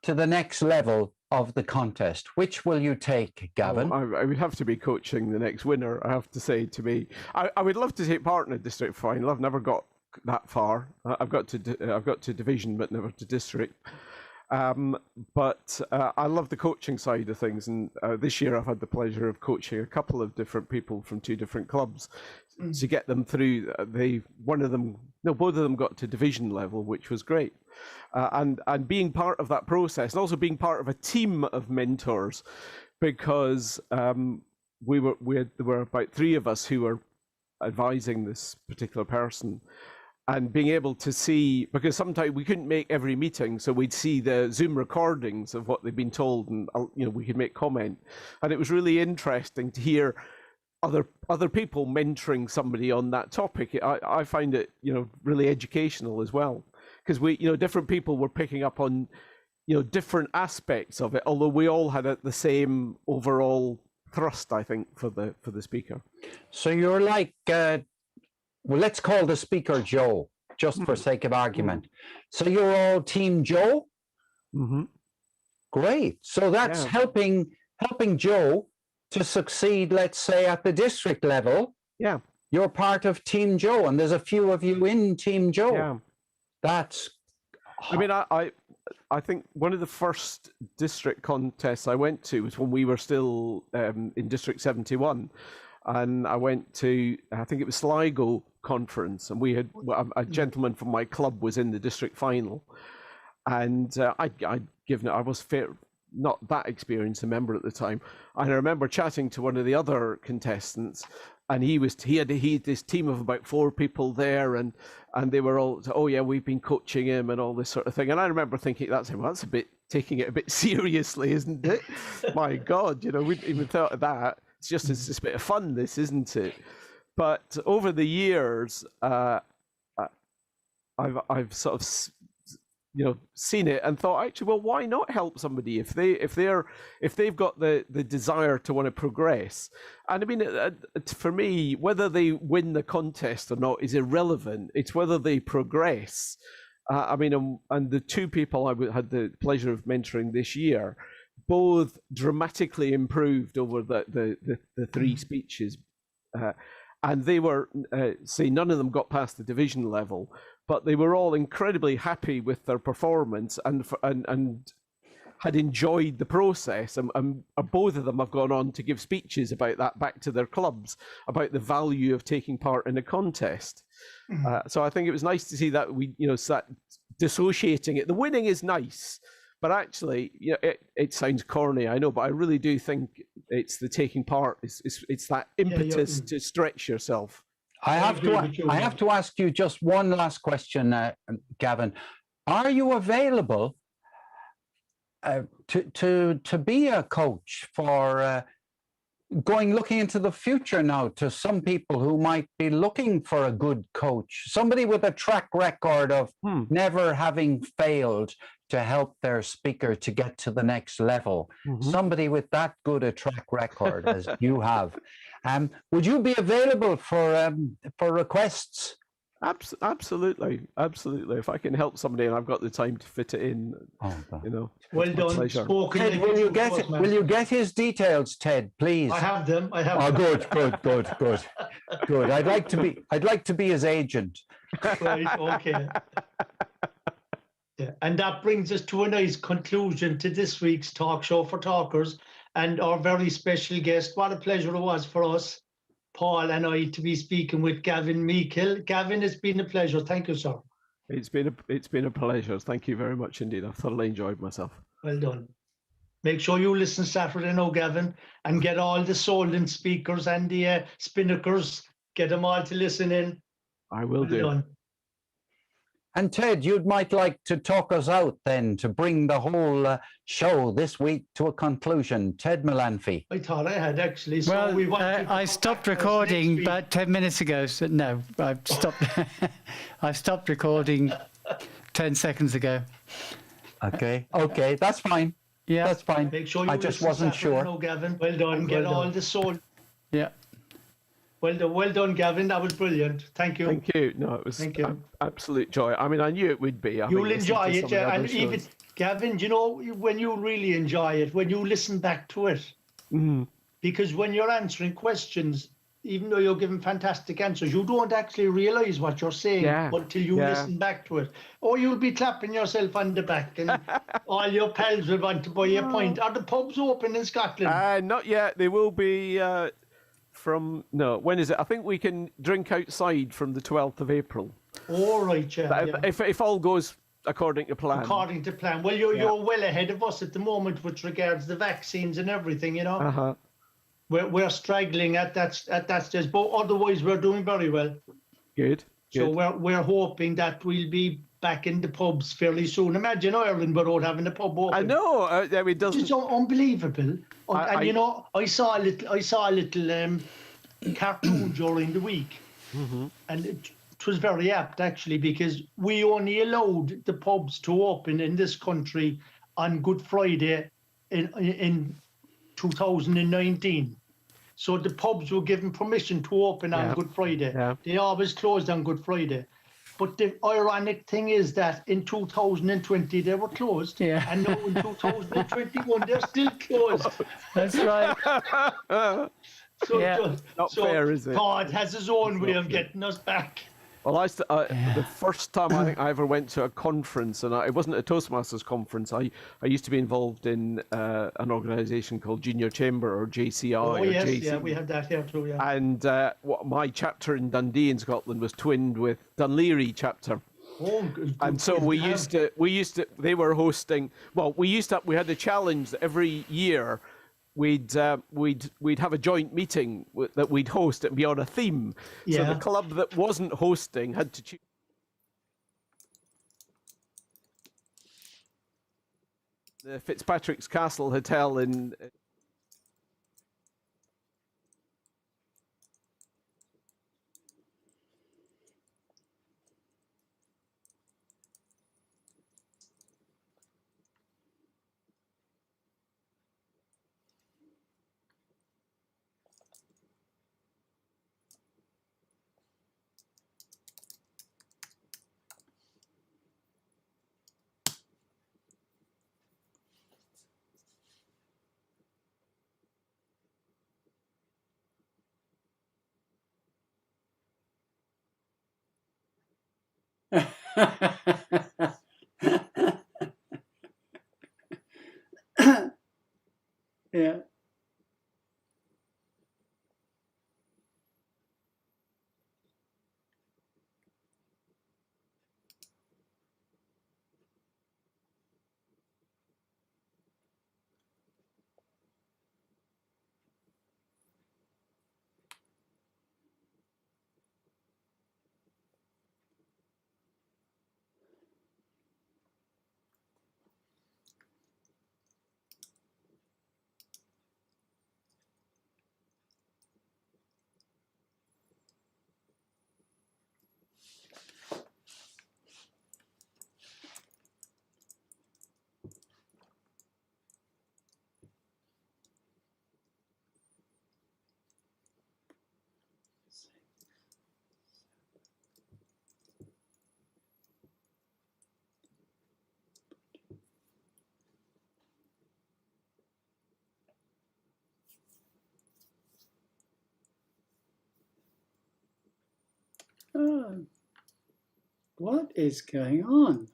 to the next level of the contest. Which will you take, Gavin? I would have to be coaching the next winner, I have to say. To me, I would love to take part in a district final. I've never got that far. I've got to division, but never to district. But I love the coaching side of things, and this year I've had the pleasure of coaching a couple of different people from two different clubs to get them through. Both of them got to division level, which was great. And being part of that process, and also being part of a team of mentors, because there were about three of us who were advising this particular person. And being able to see, because sometimes we couldn't make every meeting, so we'd see the Zoom recordings of what they'd been told, and we could make comment. And it was really interesting to hear other people mentoring somebody on that topic. I find it really educational as well, because different people were picking up on different aspects of it, although we all had the same overall thrust, I think, for the speaker. So you're like, well, let's call the speaker Joe, just for sake of argument. So you're all Team Joe? Mm-hmm. Great. So that's helping Joe to succeed, let's say, at the district level. Yeah. You're part of Team Joe, and there's a few of you in Team Joe. Yeah. That's... I mean, I think one of the first district contests I went to was when we were still in District 71. And I went to, I think it was Sligo conference, and we had a gentleman from my club was in the district final. And I'd given it, I was not that experienced a member at the time. And I remember chatting to one of the other contestants, and he had this team of about 4 people there, and they were all, oh yeah, we've been coaching him and all this sort of thing. And I remember thinking, that's a bit, taking it a bit seriously, isn't it? My God, we didn't even thought of that. It's just a bit of fun, this, isn't it? But over the years, I've sort of, seen it and thought, actually, well, why not help somebody if they've got the desire to want to progress? And I mean, for me, whether they win the contest or not is irrelevant. It's whether they progress. I mean, and the 2 people I had the pleasure of mentoring this year, both dramatically improved over the 3 speeches, and they were, none of them got past the division level, but they were all incredibly happy with their performance and had enjoyed the process. And both of them have gone on to give speeches about that back to their clubs, about the value of taking part in a contest. So I think it was nice to see that start dissociating it. The winning is nice, but actually, it sounds corny, I know, but I really do think it's the taking part. It's that impetus to stretch yourself. I have to ask you just one last question, Gavin. Are you available to be a coach for looking into the future now, to some people who might be looking for a good coach, somebody with a track record of never having failed to help their speaker to get to the next level, somebody with that good a track record as you have? Would you be available for requests? Absolutely. If I can help somebody and I've got the time to fit it in, Well done. Ted, will you get his details, Ted, please? I have them. Good. I'd like to be his agent. Right. Okay. Yeah. And that brings us to a nice conclusion to this week's Talk Show for Talkers and our very special guest. What a pleasure it was for us, Paul and I, to be speaking with Gavin Meikle. Gavin, it's been a pleasure. Thank you, sir. It's been a pleasure. Thank you very much indeed. I've thoroughly enjoyed myself. Well done. Make sure you listen Saturday now, Gavin, and get all the Solent speakers and the spinnakers. Get them all to listen in. I will do. Done. And Ted, you might like to talk us out then, to bring the whole show this week to a conclusion. Ted Melanphy. I thought I had actually. So Well, I stopped recording about 10 minutes ago. So no, I've stopped. I stopped recording 10 seconds ago. Okay, that's fine. Yeah, that's fine. Make sure you I just wasn't sure. No, Gavin. Well done. Get all the soul. Yeah. Well done, Gavin. That was brilliant. Thank you. Thank you. No, it was absolute joy. I mean, I knew it would be. You'll enjoy it, yeah. And even Gavin, when you really enjoy it, when you listen back to it, because when you're answering questions, even though you're giving fantastic answers, you don't actually realise what you're saying until you listen back to it. Or you'll be clapping yourself on the back, and all your pals will want to buy you a pint. Are the pubs open in Scotland? Not yet. They will be. When is it? I think we can drink outside from the 12th of April. All right, yeah. If all goes according to plan. According to plan. Well, you're well ahead of us at the moment with regards to the vaccines and everything, We're struggling at that stage, but otherwise we're doing very well. Good. So we're hoping that we'll be back in the pubs fairly soon. Imagine Ireland without having a pub open. I know. It doesn't. It's unbelievable. I saw a little cartoon during the week, and it was very apt actually, because we only allowed the pubs to open in this country on Good Friday in 2019. So the pubs were given permission to open on Yeah. Good Friday. Yeah. They always closed on Good Friday. But the ironic thing is that in 2020 they were closed, Yeah. and now in 2021 they're still closed. That's right. So, Yeah. Not fair, is it? God has his own It's way not of fair. getting us back. Well, Yeah. the first time I think I ever went to a conference, and it wasn't a Toastmasters conference. I used to be involved in an organisation called Junior Chamber, or JCI, Oh or yes, JC. yeah, we have that here too. Yeah. And my chapter in Dundee in Scotland was twinned with Dunleary chapter. Oh, good, And so good we to have. used to, they were hosting, well, we had the challenge that every year we'd have a joint meeting that we'd host and be on a theme. So Yeah. the club that wasn't hosting had to choose the Fitzpatrick's Castle Hotel in. Yeah. Oh, what is going on?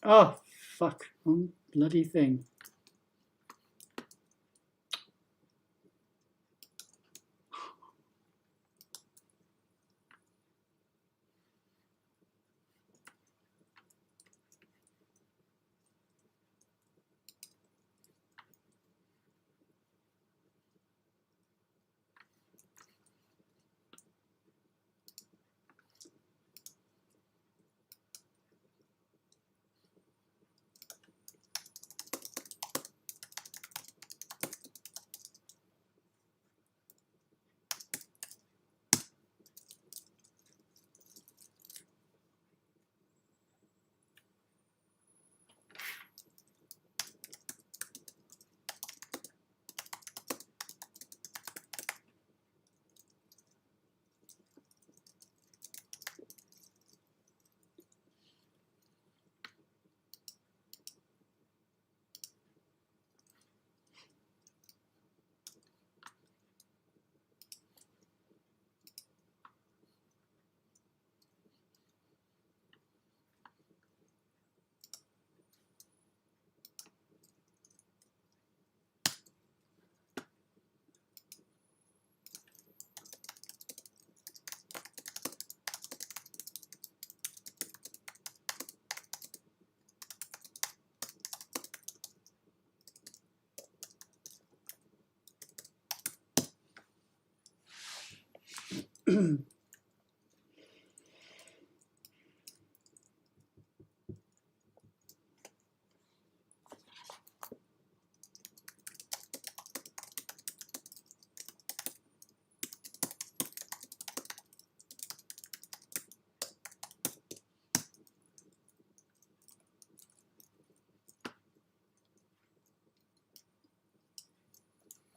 Oh, fuck. One bloody thing.